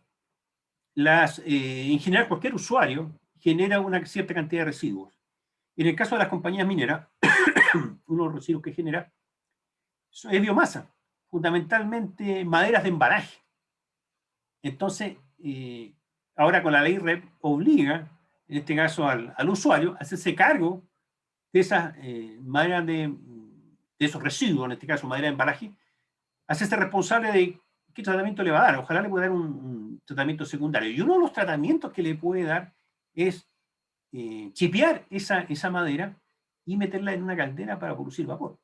en general cualquier usuario genera una cierta cantidad de residuos. En el caso de las compañías mineras, uno de los residuos que genera es biomasa, fundamentalmente maderas de embalaje. Entonces, ahora con la ley REP obliga, en este caso al usuario, a hacerse cargo de esas maderas de esos residuos, en este caso madera de embalaje, hacerse responsable de qué tratamiento le va a dar. Ojalá le pueda dar un tratamiento secundario. Y uno de los tratamientos que le puede dar es chipear esa madera y meterla en una caldera para producir vapor.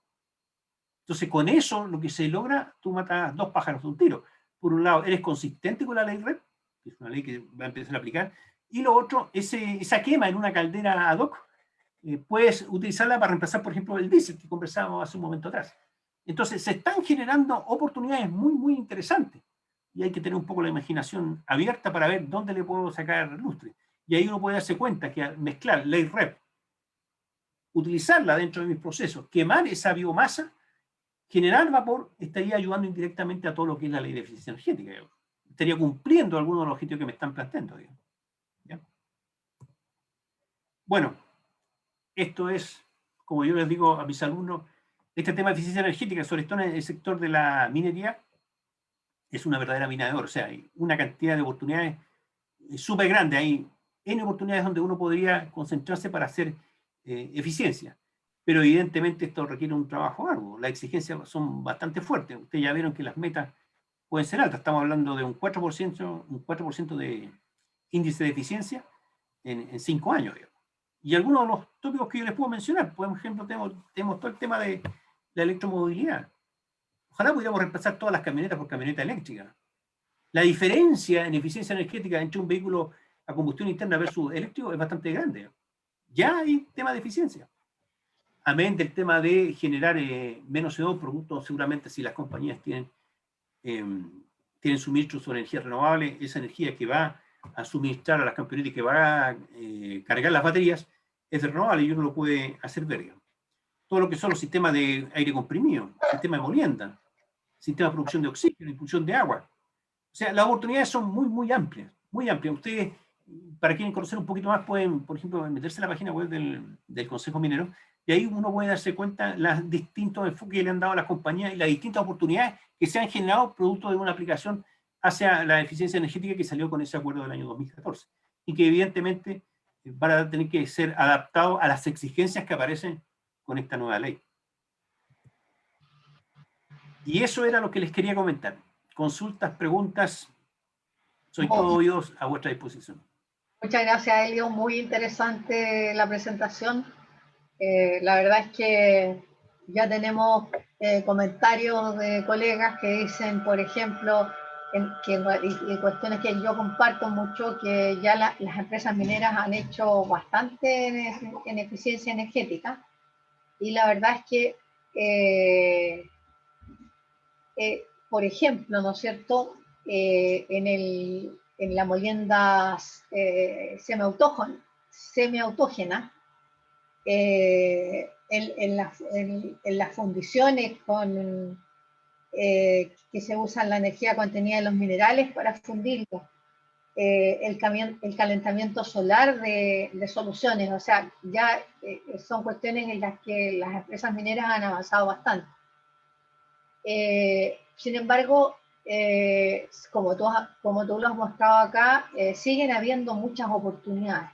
Entonces, con eso, lo que se logra, tú matas 2 pájaros de un tiro. Por un lado, eres consistente con la ley REP, que es una ley que va a empezar a aplicar, y lo otro, esa quema en una caldera ad hoc, puedes utilizarla para reemplazar, por ejemplo, el diésel que conversábamos hace un momento atrás. Entonces, se están generando oportunidades muy, muy interesantes, y hay que tener un poco la imaginación abierta para ver dónde le puedo sacar lustre. Y ahí uno puede darse cuenta que al mezclar ley REP, utilizarla dentro de mis procesos, quemar esa biomasa, generar vapor, estaría ayudando indirectamente a todo lo que es la ley de eficiencia energética. Estaría cumpliendo algunos de los objetivos que me están planteando. ¿Ya? Bueno, esto es, como yo les digo a mis alumnos, este tema de eficiencia energética, sobre todo en el sector de la minería, es una verdadera mina de oro. O sea, hay una cantidad de oportunidades súper grande. Hay N oportunidades donde uno podría concentrarse para hacer eficiencia. Pero evidentemente esto requiere un trabajo arduo. Las exigencias son bastante fuertes. Ustedes ya vieron que las metas pueden ser altas. Estamos hablando de un 4% de índice de eficiencia en 5 años. Digamos. Y algunos de los tópicos que yo les puedo mencionar, por ejemplo, tenemos todo el tema de la electromovilidad. Ojalá pudiéramos reemplazar todas las camionetas por camioneta eléctrica. La diferencia en eficiencia energética entre un vehículo a combustión interna versus eléctrico es bastante grande. Ya hay tema de eficiencia. Amén del tema de generar menos CO2, producto seguramente si las compañías tienen suministros sobre energía renovable, esa energía que va a suministrar a las camionetas y que va a cargar las baterías es renovable y uno lo puede hacer ver. Todo lo que son los sistemas de aire comprimido, sistema de molienda, sistema de producción de oxígeno, impulsión de agua. O sea, las oportunidades son muy, muy amplias, muy amplias. Ustedes, para quienes conocer un poquito más, pueden, por ejemplo, meterse en la página web del Consejo Minero y ahí uno puede darse cuenta los distintos enfoques que le han dado a las compañías y las distintas oportunidades que se han generado producto de una aplicación hacia la eficiencia energética que salió con ese acuerdo del año 2014 y que evidentemente van a tener que ser adaptados a las exigencias que aparecen con esta nueva ley. Y eso era lo que les quería comentar. Consultas, preguntas, soy todo oídos a vuestra disposición. Muchas gracias, Elio. Muy interesante la presentación. La verdad es que ya tenemos comentarios de colegas que dicen, por ejemplo, y cuestiones que yo comparto mucho, que ya las empresas mineras han hecho bastante en eficiencia energética. Y la verdad es que por ejemplo, ¿no es cierto?, en la molienda semiautógena, en las fundiciones que se usan la energía contenida en los minerales para fundirlos, el calentamiento solar de soluciones, o sea, ya son cuestiones en las que las empresas mineras han avanzado bastante. Sin embargo, como tú lo has mostrado acá, siguen habiendo muchas oportunidades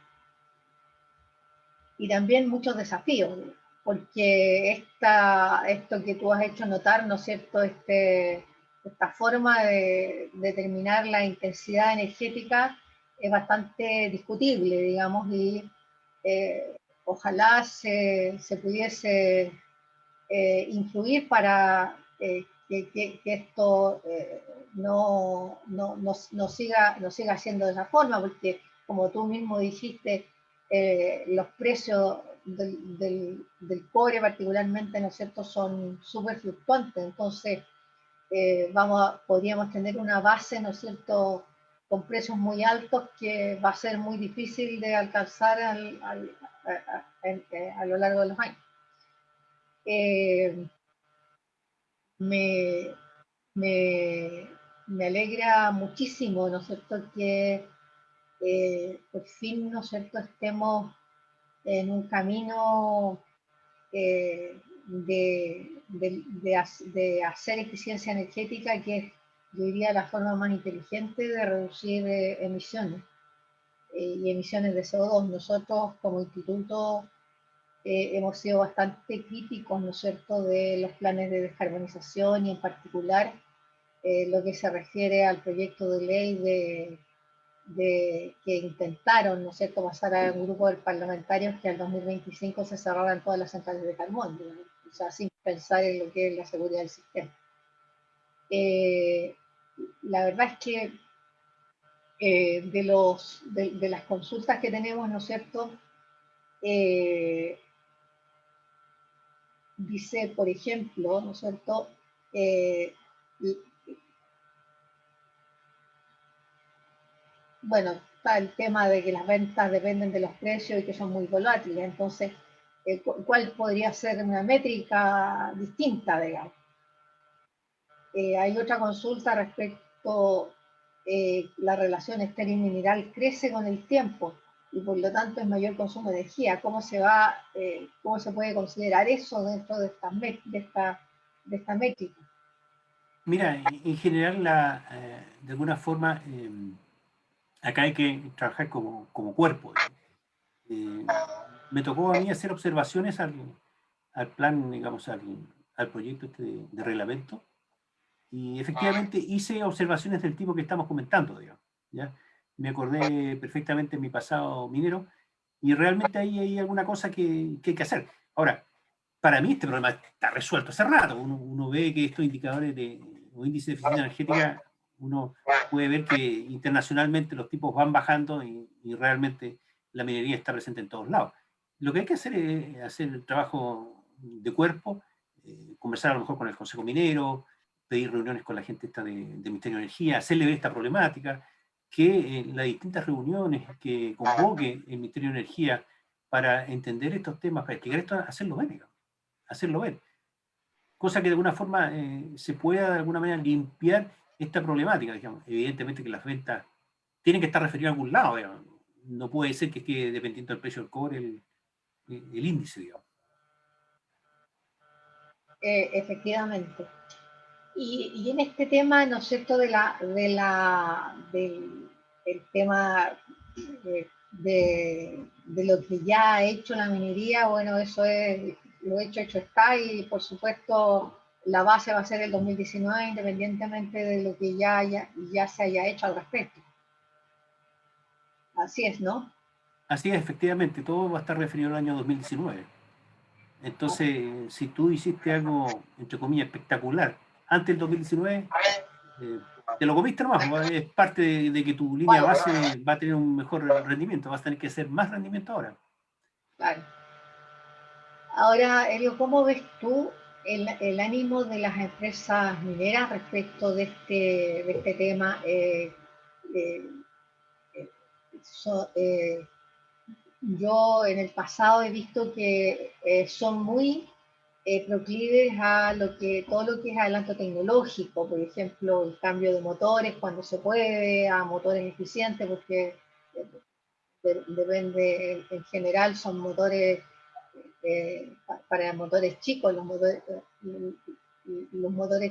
y también muchos desafíos, porque esto que tú has hecho notar, ¿no es cierto?, esta forma de determinar la intensidad energética es bastante discutible, digamos, y ojalá se pudiese influir para que esto no siga siendo de esa forma, porque como tú mismo dijiste, los precios del cobre particularmente, ¿no es cierto?, son súper fluctuantes, entonces podríamos tener una base, ¿no es cierto?, con precios muy altos que va a ser muy difícil de alcanzar a lo largo de los años. Me, me, me alegra muchísimo, ¿no es cierto?, que por fin, ¿no es cierto?, estemos en un camino de hacer eficiencia energética, que es, yo diría, la forma más inteligente de reducir emisiones y emisiones de CO2. Nosotros, como instituto, hemos sido bastante críticos, ¿no es cierto?, de los planes de descarbonización y en particular lo que se refiere al proyecto de ley que intentaron, ¿no es cierto?, pasar a un grupo de parlamentarios que al 2025 se cerraran todas las centrales de carbón, digamos, o sea, sin pensar en lo que es la seguridad del sistema. La verdad es que de las consultas que tenemos, ¿no es cierto?, dice, por ejemplo, ¿no es cierto?, bueno, está el tema de que las ventas dependen de los precios y que son muy volátiles, entonces, ¿cuál podría ser una métrica distinta, digamos? Hay otra consulta respecto la relación estéril-mineral crece con el tiempo y por lo tanto es mayor consumo de energía. ¿Cómo se puede considerar eso dentro de esta métrica? Mira, en general, de alguna forma, acá hay que trabajar como cuerpo. Me tocó a mí hacer observaciones al plan, digamos, al proyecto de reglamento, y efectivamente hice observaciones del tipo que estamos comentando, digamos, ¿ya? Me acordé perfectamente de mi pasado minero, y realmente ahí hay alguna cosa que hay que hacer. Ahora, para mí este problema está resuelto hace rato. Uno ve que estos indicadores o índices de eficiencia energética Uno puede ver que internacionalmente los tipos van bajando y realmente la minería está presente en todos lados. Lo que hay que hacer es hacer el trabajo de cuerpo, conversar a lo mejor con el Consejo Minero, pedir reuniones con la gente esta de Ministerio de Energía, hacerle ver esta problemática, que en las distintas reuniones que convoque el Ministerio de Energía para entender estos temas, para explicar esto, hacerlo ver, digamos, hacerlo ver. Cosa que de alguna forma se pueda de alguna manera limpiar esta problemática, digamos. Evidentemente que las ventas tienen que estar referidas a algún lado, digamos. No puede ser que quede dependiendo del precio del cobre el índice, digamos. Efectivamente. Y en este tema, ¿no es cierto?, del tema de lo que ya ha hecho la minería, bueno, eso es, lo hecho está, y por supuesto la base va a ser el 2019, independientemente de lo que ya se haya hecho al respecto. Así es, ¿no? Así es, efectivamente, todo va a estar referido al año 2019. Entonces, si tú hiciste algo, entre comillas, espectacular antes del 2019, te lo comiste nomás, es parte de que tu línea base va a tener un mejor rendimiento, vas a tener que hacer más rendimiento ahora. Claro. Ahora, Elio, ¿cómo ves tú el ánimo de las empresas mineras respecto de este tema? Yo en el pasado he visto que son muy proclives a todo lo que es adelanto tecnológico, por ejemplo, el cambio de motores cuando se puede, a motores eficientes, porque depende, en general son motores para motores chicos, los motores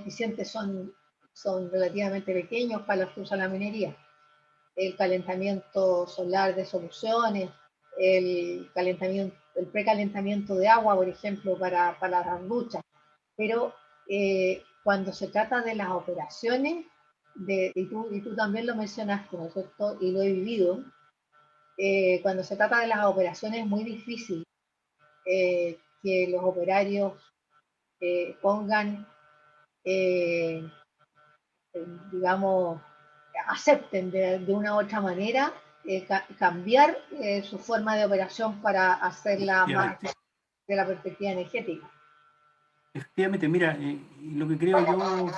eficientes son relativamente pequeños para los que usan la minería. El calentamiento solar de soluciones, el precalentamiento de agua, por ejemplo, para las duchas. Pero cuando se trata de las operaciones, y tú también lo mencionaste, ¿no es cierto? Y lo he vivido, cuando se trata de las operaciones es muy difícil que los operarios pongan, eh, digamos, acepten de una u otra manera cambiar su forma de operación para hacerla más de la perspectiva energética. Efectivamente, mira, lo que creo yo,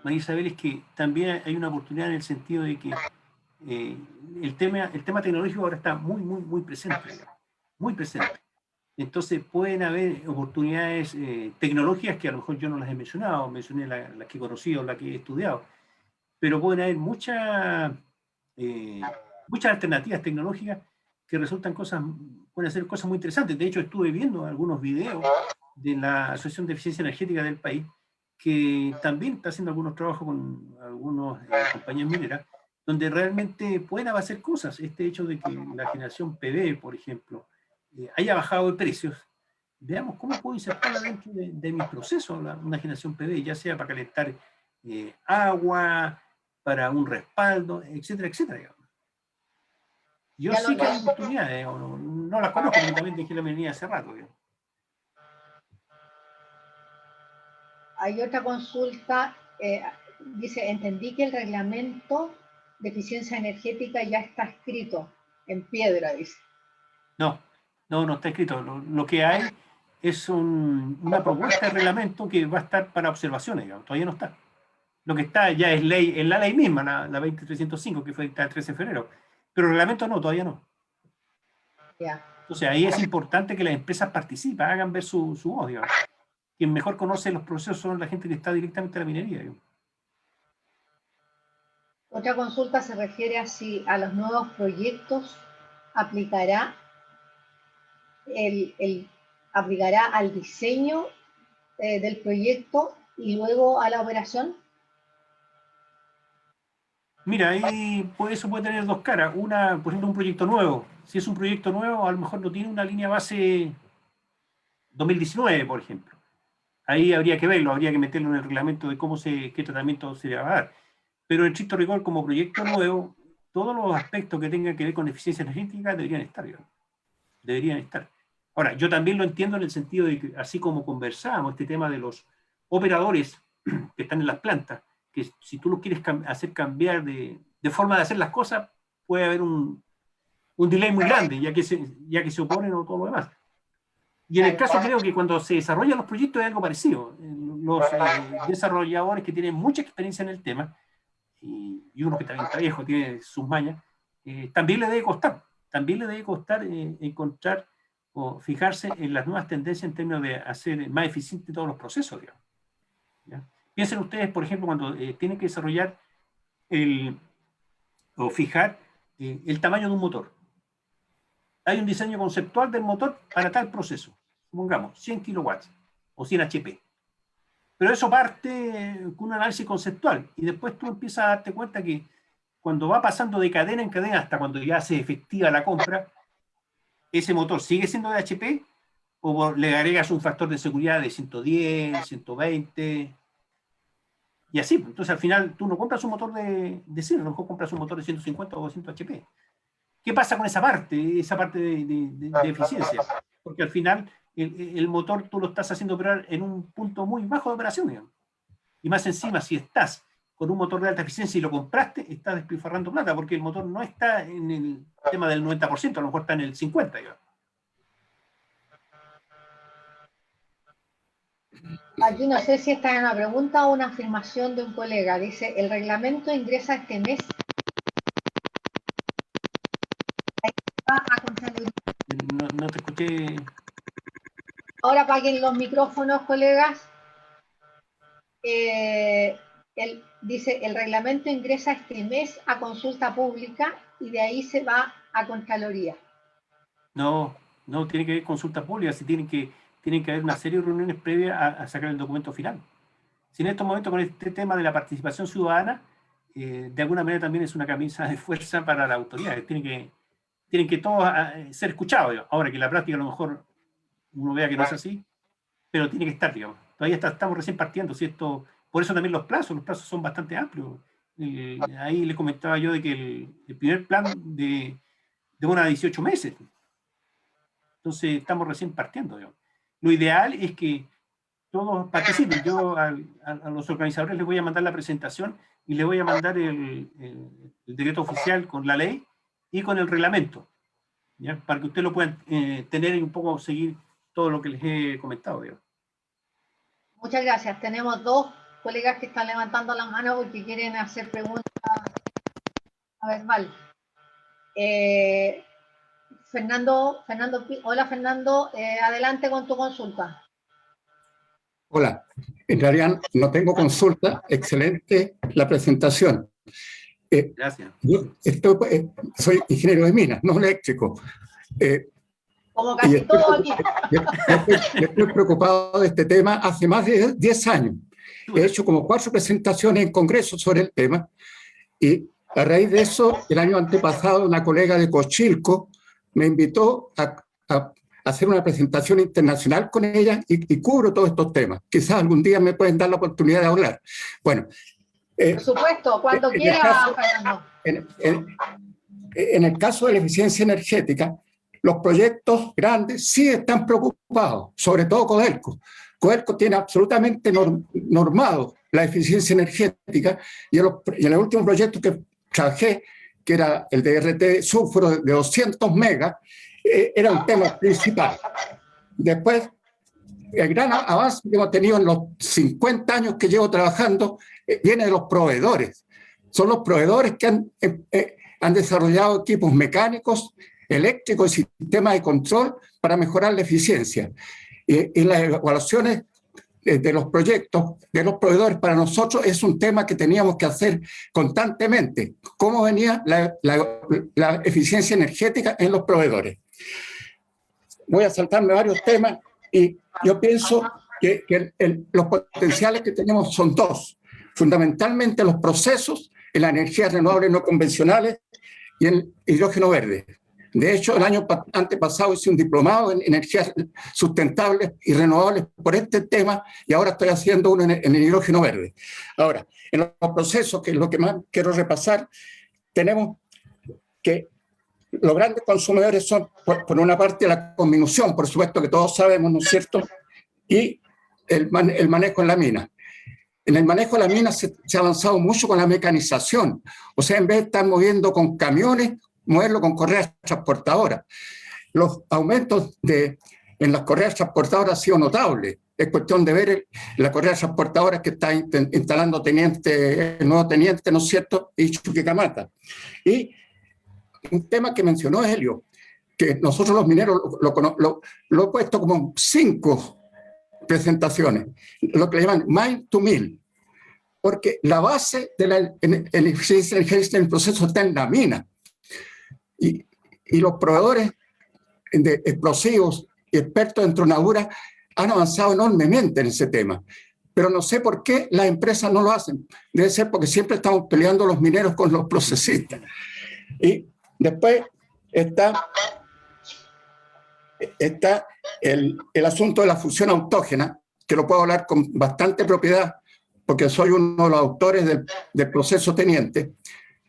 María Isabel, es que también hay una oportunidad en el sentido de que el tema tecnológico ahora está muy, muy, muy presente, digamos, muy presente. Entonces pueden haber oportunidades tecnológicas que a lo mejor yo no las he mencionado, mencioné las que he conocido, las que he estudiado, pero pueden haber muchas alternativas tecnológicas que pueden hacer cosas muy interesantes. De hecho, estuve viendo algunos videos de la Asociación de Eficiencia Energética del país, que también está haciendo algunos trabajos con algunas compañías mineras, donde realmente pueden hacer cosas. Este hecho de que la generación PV, por ejemplo, haya bajado de precios, veamos cómo puedo insertarla dentro de mis procesos, una generación PV, ya sea para calentar agua, para un respaldo, etcétera, etcétera. Digamos. Yo sí que hay oportunidades, no las conozco porque también dejé la minería hace rato. Digamos. Hay otra consulta, dice, entendí que el reglamento de eficiencia energética ya está escrito en piedra, dice. No está escrito. Lo que hay es una propuesta de reglamento que va a estar para observaciones, digamos. Todavía no está. Lo que está ya es ley, en la ley misma, la 20305, que fue dictada el 13 de febrero. Pero el reglamento no, todavía no. Ya. Entonces ahí es importante que las empresas participen, hagan ver su voz, digamos. Quien mejor conoce los procesos son la gente que está directamente en la minería. Digamos. Otra consulta se refiere a si a los nuevos proyectos aplicará aplicará al diseño del proyecto y luego a la operación. Mira, ahí eso puede tener dos caras. Una, por ejemplo, un proyecto nuevo. Si es un proyecto nuevo, a lo mejor no tiene una línea base 2019, por ejemplo. Ahí habría que verlo, habría que meterlo en el reglamento de qué tratamiento se va a dar. Pero en estricto rigor, como proyecto nuevo, todos los aspectos que tengan que ver con eficiencia energética deberían estar. Digamos. Deberían estar. Ahora, yo también lo entiendo en el sentido de que, así como conversábamos, este tema de los operadores que están en las plantas, que si tú lo quieres hacer cambiar de forma de hacer las cosas, puede haber un delay muy grande, ya que se oponen o todo lo demás. Y en el caso creo que cuando se desarrollan los proyectos es algo parecido. Los desarrolladores que tienen mucha experiencia en el tema, y uno que también está viejo, tiene sus mañas, también le debe costar encontrar o fijarse en las nuevas tendencias en términos de hacer más eficientes todos los procesos, digamos. ¿Ya? Piensen ustedes, por ejemplo, cuando tienen que desarrollar o fijar el tamaño de un motor. Hay un diseño conceptual del motor para tal proceso, supongamos 100 kilowatts o 100 HP. Pero eso parte con un análisis conceptual y después tú empiezas a darte cuenta que cuando va pasando de cadena en cadena hasta cuando ya se efectiva la compra, ese motor sigue siendo de HP o le agregas un factor de seguridad de 110, 120 y así. Entonces al final tú no compras un motor de 100, a lo mejor compras un motor de 150 o 200 HP. ¿Qué pasa con esa parte de eficiencia? Porque al final el motor tú lo estás haciendo operar en un punto muy bajo de operación, digamos. Y más encima, si estás con un motor de alta eficiencia y lo compraste, estás despilfarrando plata, porque el motor no está en el tema del 90%, a lo mejor está en el 50%, digamos. Aquí no sé si esta es una pregunta o una afirmación de un colega. Dice, el reglamento ingresa este mes a Contraloría. No te escuché. Ahora apaguen los micrófonos, colegas. Dice, el reglamento ingresa este mes a consulta pública y de ahí se va a Contraloría. No, tiene que haber consulta pública, si tienen que haber una serie de reuniones previas a sacar el documento final. Si en estos momentos con este tema de la participación ciudadana, de alguna manera también es una camisa de fuerza para las autoridades. Tienen que todos ser escuchados, digamos. Ahora que en la práctica a lo mejor uno vea que no es así, pero tiene que estar, digamos. Todavía estamos recién partiendo, ¿sí? Por eso también los plazos son bastante amplios. Ahí les comentaba yo de que el primer plan demora 18 meses. Entonces estamos recién partiendo, digamos. Lo ideal es que todos participen. Yo a los organizadores les voy a mandar la presentación y les voy a mandar el decreto oficial con la ley y con el reglamento, ¿ya? Para que ustedes lo puedan tener y un poco seguir todo lo que les he comentado, digamos. Muchas gracias. Tenemos dos colegas que están levantando la mano porque quieren hacer preguntas a verbal. Fernando, hola Fernando, adelante con tu consulta. Hola, en realidad no tengo consulta, excelente la presentación. Gracias. Yo soy ingeniero de minas, no eléctrico. Como casi todo aquí. Estoy preocupado de este tema hace más de 10 años. He hecho como 4 presentaciones en Congreso sobre el tema y a raíz de eso, el año antepasado, una colega de Cochilco me invitó a hacer una presentación internacional con ella y cubro todos estos temas. Quizás algún día me pueden dar la oportunidad de hablar. Bueno. Por supuesto, cuando quiera, Fernando. En el caso de la eficiencia energética, los proyectos grandes sí están preocupados, sobre todo Codelco. Codelco tiene absolutamente normado la eficiencia energética y en el último proyecto que trabajé, que era el de RT sulfuro de 200 megas, era un tema principal. Después, el gran avance que hemos tenido en los 50 años que llevo trabajando viene de los proveedores. Son los proveedores que han desarrollado equipos mecánicos, eléctricos y sistemas de control para mejorar la eficiencia. Y las evaluaciones de los proyectos de los proveedores para nosotros es un tema que teníamos que hacer constantemente. ¿Cómo venía la eficiencia energética en los proveedores? Voy a saltarme varios temas y yo pienso que los potenciales que tenemos son 2. Fundamentalmente los procesos en las energías renovables no convencionales y en hidrógeno verde. De hecho, el año antepasado hice un diplomado en energías sustentables y renovables por este tema y ahora estoy haciendo uno en el hidrógeno verde. Ahora, en los procesos, que es lo que más quiero repasar, tenemos que los grandes consumidores son, por una parte, la conminución, por supuesto que todos sabemos, ¿no es cierto? Y el manejo en la mina. en el manejo de la mina se ha avanzado mucho con la mecanización. O sea, en vez de estar moviendo con camiones, moverlo con correas transportadoras. Los aumentos en las correas transportadoras han sido notables. Es cuestión de ver la correa transportadora que está instalando el nuevo teniente, ¿no es cierto?, y Chuquicamata. Y un tema que mencionó Helio, que nosotros los mineros lo he puesto como 5 presentaciones, lo que le llaman mine to mill, porque la base de la eficiencia energética en el proceso está en la mina. Y los proveedores de explosivos y expertos en tronadura han avanzado enormemente en ese tema. Pero no sé por qué las empresas no lo hacen. Debe ser porque siempre estamos peleando los mineros con los procesistas. Y después está el asunto de la fusión autógena, que lo puedo hablar con bastante propiedad, porque soy uno de los autores del proceso teniente.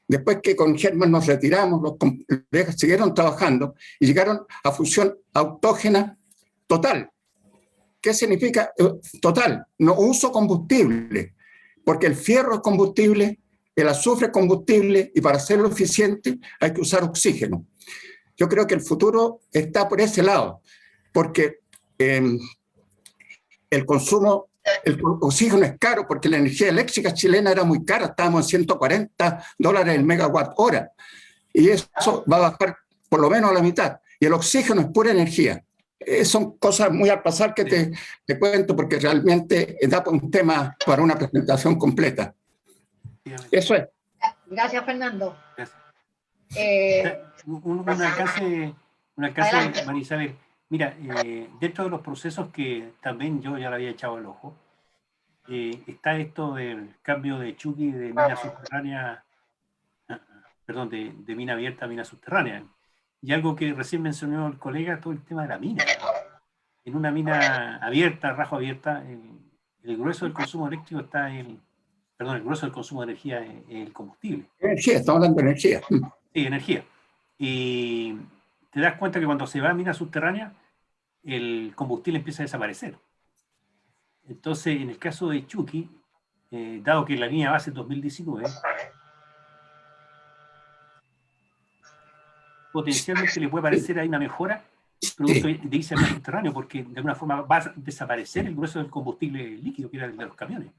Después que con Germán nos retiramos, los colegas siguieron trabajando y llegaron a fusión autógena total. ¿Qué significa total? No uso combustible, porque el fierro es combustible, el azufre es combustible, y para hacerlo eficiente hay que usar oxígeno. Yo creo que el futuro está por ese lado, porque el oxígeno es caro, porque la energía eléctrica chilena era muy cara, estábamos en $140 el megawatt hora, y eso va a bajar por lo menos a la mitad, y el oxígeno es pura energía. Son cosas muy al pasar que te cuento, porque realmente da un tema para una presentación completa. Eso es. Gracias, Fernando. Un alcance, María Isabel. Mira, dentro de los procesos que también yo ya le había echado el ojo, está esto del cambio de Chuqui de mina subterránea, perdón, de mina abierta a mina subterránea. Y algo que recién mencionó el colega, todo el tema de la mina. En una mina abierta, rajo abierta, el grueso del consumo eléctrico está el grueso del consumo de energía es el combustible. Energía, estamos hablando de energía. Sí, energía. Y te das cuenta que cuando se va a mina subterránea, el combustible empieza a desaparecer. Entonces, en el caso de Chuqui, dado que la línea base es 2019, potencialmente le puede parecer ahí una mejora producto de irse a mina subterránea, porque de alguna forma va a desaparecer el grueso del combustible líquido, que era el de los camiones.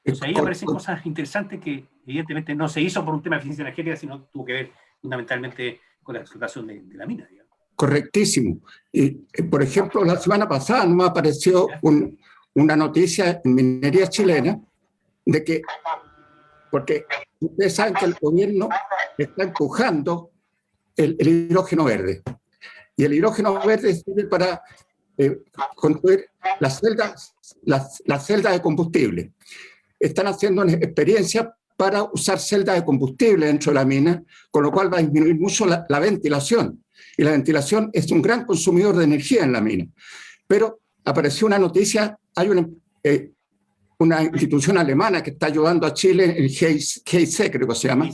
Entonces ahí aparecen cosas interesantes que evidentemente no se hizo por un tema de eficiencia energética, sino tuvo que ver fundamentalmente con la explotación de la mina, digamos. Correctísimo. Y, por ejemplo, la semana pasada no me apareció una noticia en minería chilena de que, porque ustedes saben que el gobierno está empujando el hidrógeno verde. Y el hidrógeno verde sirve para construir las celdas de combustible. Están haciendo una experiencia para usar celdas de combustible dentro de la mina, con lo cual va a disminuir mucho la ventilación. Y la ventilación es un gran consumidor de energía en la mina. Pero apareció una noticia, hay una institución alemana que está ayudando a Chile, el GIZ, creo que se llama.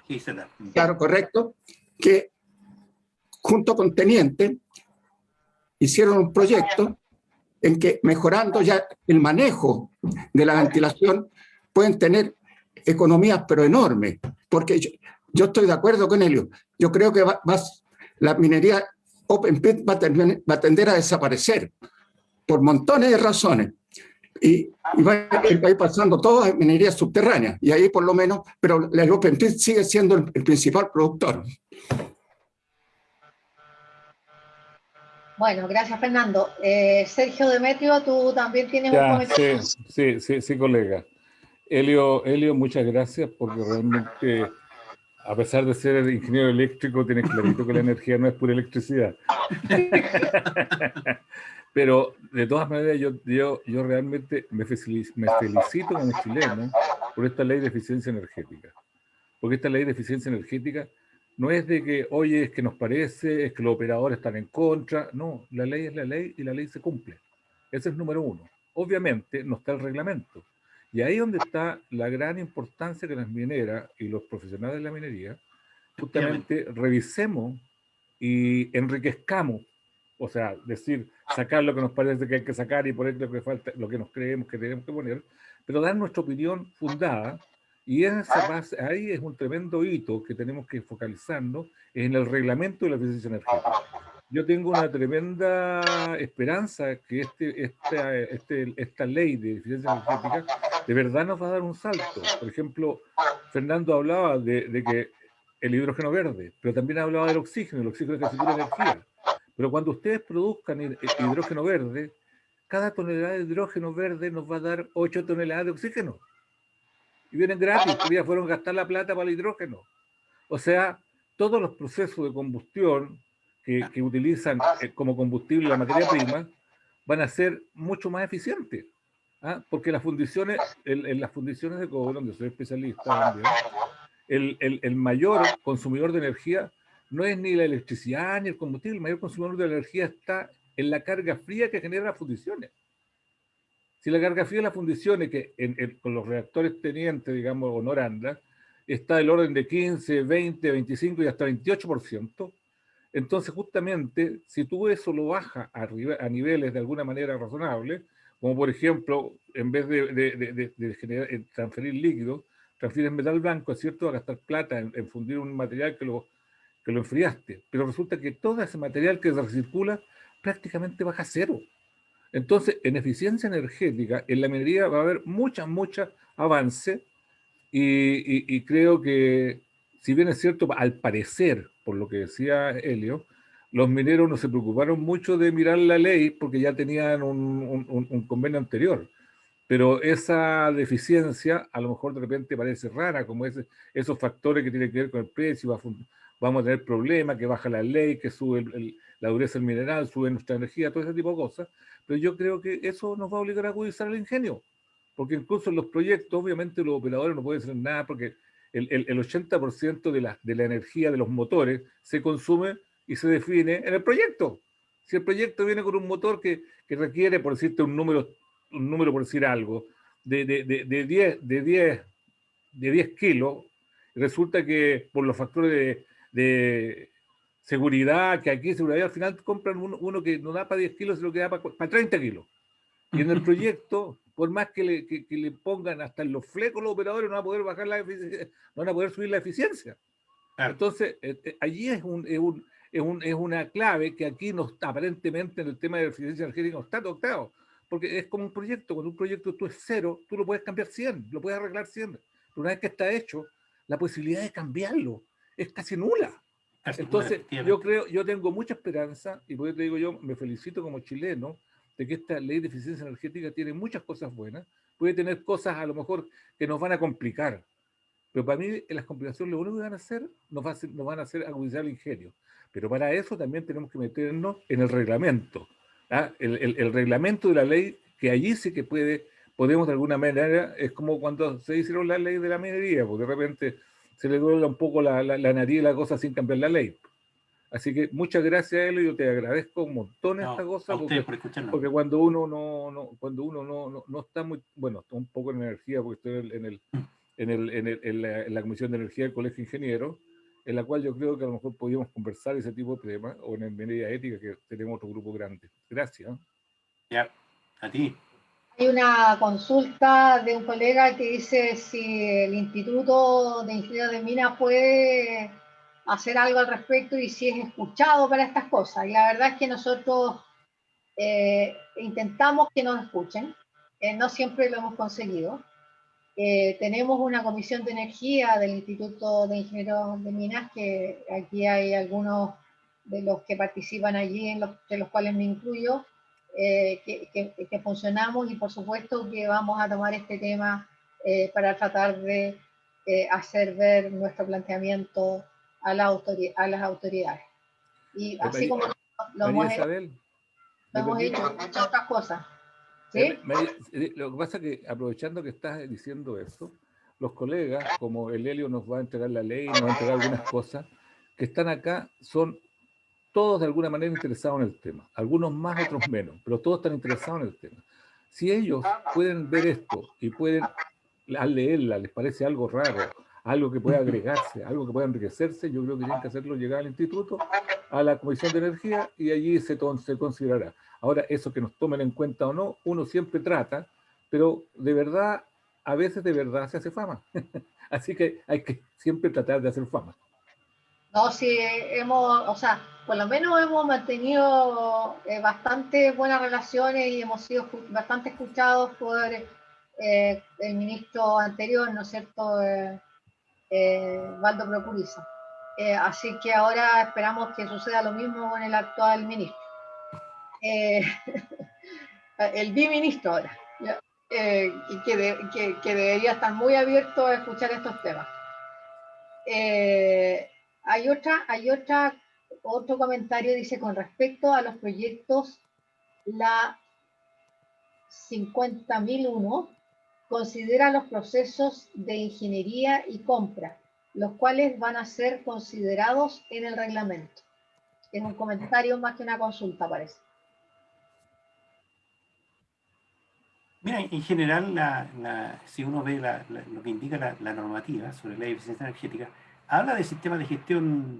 GIZ. Claro, correcto, que junto con Teniente hicieron un proyecto en que, mejorando ya el manejo de la ventilación, pueden tener economías pero enormes, porque yo estoy de acuerdo con Helio. Yo creo que la minería open pit va a tender a desaparecer por montones de razones, y va a ir pasando todo a minería subterránea, y ahí por lo menos, pero el open pit sigue siendo el principal productor. Bueno, gracias, Fernando. Sergio Demetrio, tú también tienes un comentario. Sí, colega. Helio, muchas gracias, porque realmente, a pesar de ser ingeniero eléctrico, tienes clarito que la energía no es pura electricidad. Pero, de todas maneras, yo realmente me felicito como chileno por esta ley de eficiencia energética. Porque esta ley de eficiencia energética no es de que, oye, es que nos parece, es que los operadores están en contra. No, la ley es la ley y la ley se cumple. Ese es el número uno. Obviamente no está el reglamento. Y ahí es donde está la gran importancia que las mineras y los profesionales de la minería justamente revisemos y enriquezcamos. O sea, decir, sacar lo que nos parece que hay que sacar y poner lo que falta, lo que nos creemos que tenemos que poner, pero dar nuestra opinión fundada, y en esa base, ahí es un tremendo hito que tenemos que focalizarnos en el reglamento de la eficiencia energética. Yo tengo una tremenda esperanza que esta ley de eficiencia energética de verdad nos va a dar un salto. Por ejemplo, Fernando hablaba de que el hidrógeno verde, pero también hablaba del oxígeno. El oxígeno es casi pura energía. Pero cuando ustedes produzcan hidrógeno verde, cada tonelada de hidrógeno verde nos va a dar 8 toneladas de oxígeno. Y vienen gratis, porque ya fueron a gastar la plata para el hidrógeno. O sea, todos los procesos de combustión que utilizan como combustible la materia prima van a ser mucho más eficientes. ¿Ah? Porque las fundiciones, en las fundiciones de cobre, donde soy especialista también, el mayor consumidor de energía no es ni la electricidad ni el combustible, el mayor consumidor de energía está en la carga fría que generan las fundiciones. Si la carga fría de las fundiciones, que con los reactores tenientes, digamos, o Noranda, está del orden de 15, 20, 25 y hasta 28%, entonces justamente, si tú eso lo bajas a niveles de alguna manera razonables, como por ejemplo, en vez de transferir líquido, transfieres metal blanco, es cierto, a gastar plata en fundir un material que lo enfriaste, pero resulta que todo ese material que recircula prácticamente baja a cero. Entonces, en eficiencia energética, en la minería va a haber mucha avance y creo que, si bien es cierto, al parecer, por lo que decía Helio, los mineros no se preocuparon mucho de mirar la ley porque ya tenían un convenio anterior. Pero esa deficiencia a lo mejor de repente parece rara, como esos factores que tienen que ver con el precio, vamos a tener problemas, que baja la ley, que sube la dureza del mineral, sube nuestra energía, todo ese tipo de cosas. Pero yo creo que eso nos va a obligar a agudizar el ingenio, porque incluso en los proyectos, obviamente los operadores no pueden hacer nada, porque el 80% de la energía de los motores se consume y se define en el proyecto. Si el proyecto viene con un motor que requiere, por decirte un número por decir algo, de 10 kilos, resulta que por los factores de seguridad, que aquí seguridad, al final compran uno que no da para 10 kilos, sino que da para 30 kilos. Y en el proyecto, por más que le pongan hasta en los flecos los operadores, no van a poder bajar la eficiencia, no van a poder subir la eficiencia. Claro. Entonces, allí es una clave que aquí aparentemente en el tema de eficiencia energética no está tocado. Porque es como un proyecto, cuando un proyecto tú es 0, tú lo puedes cambiar 100, lo puedes arreglar 100. Pero una vez que está hecho, la posibilidad de cambiarlo es casi nula. Entonces, yo tengo mucha esperanza, y por eso te digo yo, me felicito como chileno, de que esta ley de eficiencia energética tiene muchas cosas buenas, puede tener cosas a lo mejor que nos van a complicar, pero para mí en las complicaciones lo único que van a hacer, nos van a hacer agudizar el ingenio. Pero para eso también tenemos que meternos en el reglamento. ¿Ah? El reglamento de la ley, que allí sí que podemos de alguna manera, es como cuando se hicieron la ley de la minería, porque de repente se le duele un poco la nariz y la cosa sin cambiar la ley. Así que muchas gracias, Elio, yo te agradezco un montón esta cosa, porque cuando uno no está muy, bueno, está un poco en energía, porque estoy en la Comisión de Energía del Colegio de Ingenieros, en la cual yo creo que a lo mejor podíamos conversar ese tipo de temas, o en el Minería Ética, que tenemos otro grupo grande. Gracias. Ya, a ti. Hay una consulta de un colega que dice si el Instituto de Ingenieros de Minas puede hacer algo al respecto y si es escuchado para estas cosas. Y la verdad es que nosotros intentamos que nos escuchen, no siempre lo hemos conseguido. Tenemos una comisión de energía del Instituto de Ingenieros de Minas, que aquí hay algunos de los que participan allí, de los cuales me incluyo, que funcionamos, y por supuesto que vamos a tomar este tema para tratar de hacer ver nuestro planteamiento a las autoridades. Y así como lo hemos hecho muchas otras cosas. ¿Sí? Lo que pasa es que, aprovechando que estás diciendo esto, los colegas, como el Helio nos va a entregar la ley, nos va a entregar algunas cosas, que están acá, son todos de alguna manera interesados en el tema, algunos más, otros menos, pero todos están interesados en el tema. Si ellos pueden ver esto y pueden, al leerla, les parece algo raro, algo que pueda agregarse, algo que pueda enriquecerse, yo creo que tienen que hacerlo llegar al instituto, a la Comisión de Energía, y allí se considerará. Ahora, eso que nos tomen en cuenta o no, uno siempre trata, pero de verdad a veces de verdad se hace fama. Así que hay que siempre tratar de hacer fama. No, sí, o sea, por lo menos hemos mantenido bastante buenas relaciones y hemos sido bastante escuchados por el ministro anterior, ¿no es cierto? Waldo Procuriza. Así que ahora esperamos que suceda lo mismo con el actual ministro. El biministro ahora, y que debería estar muy abierto a escuchar estos temas. Otro comentario dice, con respecto a los proyectos, la 50.001 considera los procesos de ingeniería y compra, los cuales van a ser considerados en el reglamento. Es un comentario más que una consulta, parece. Mira, en general, si uno ve lo que indica la normativa sobre la ley de eficiencia energética, habla de sistemas de gestión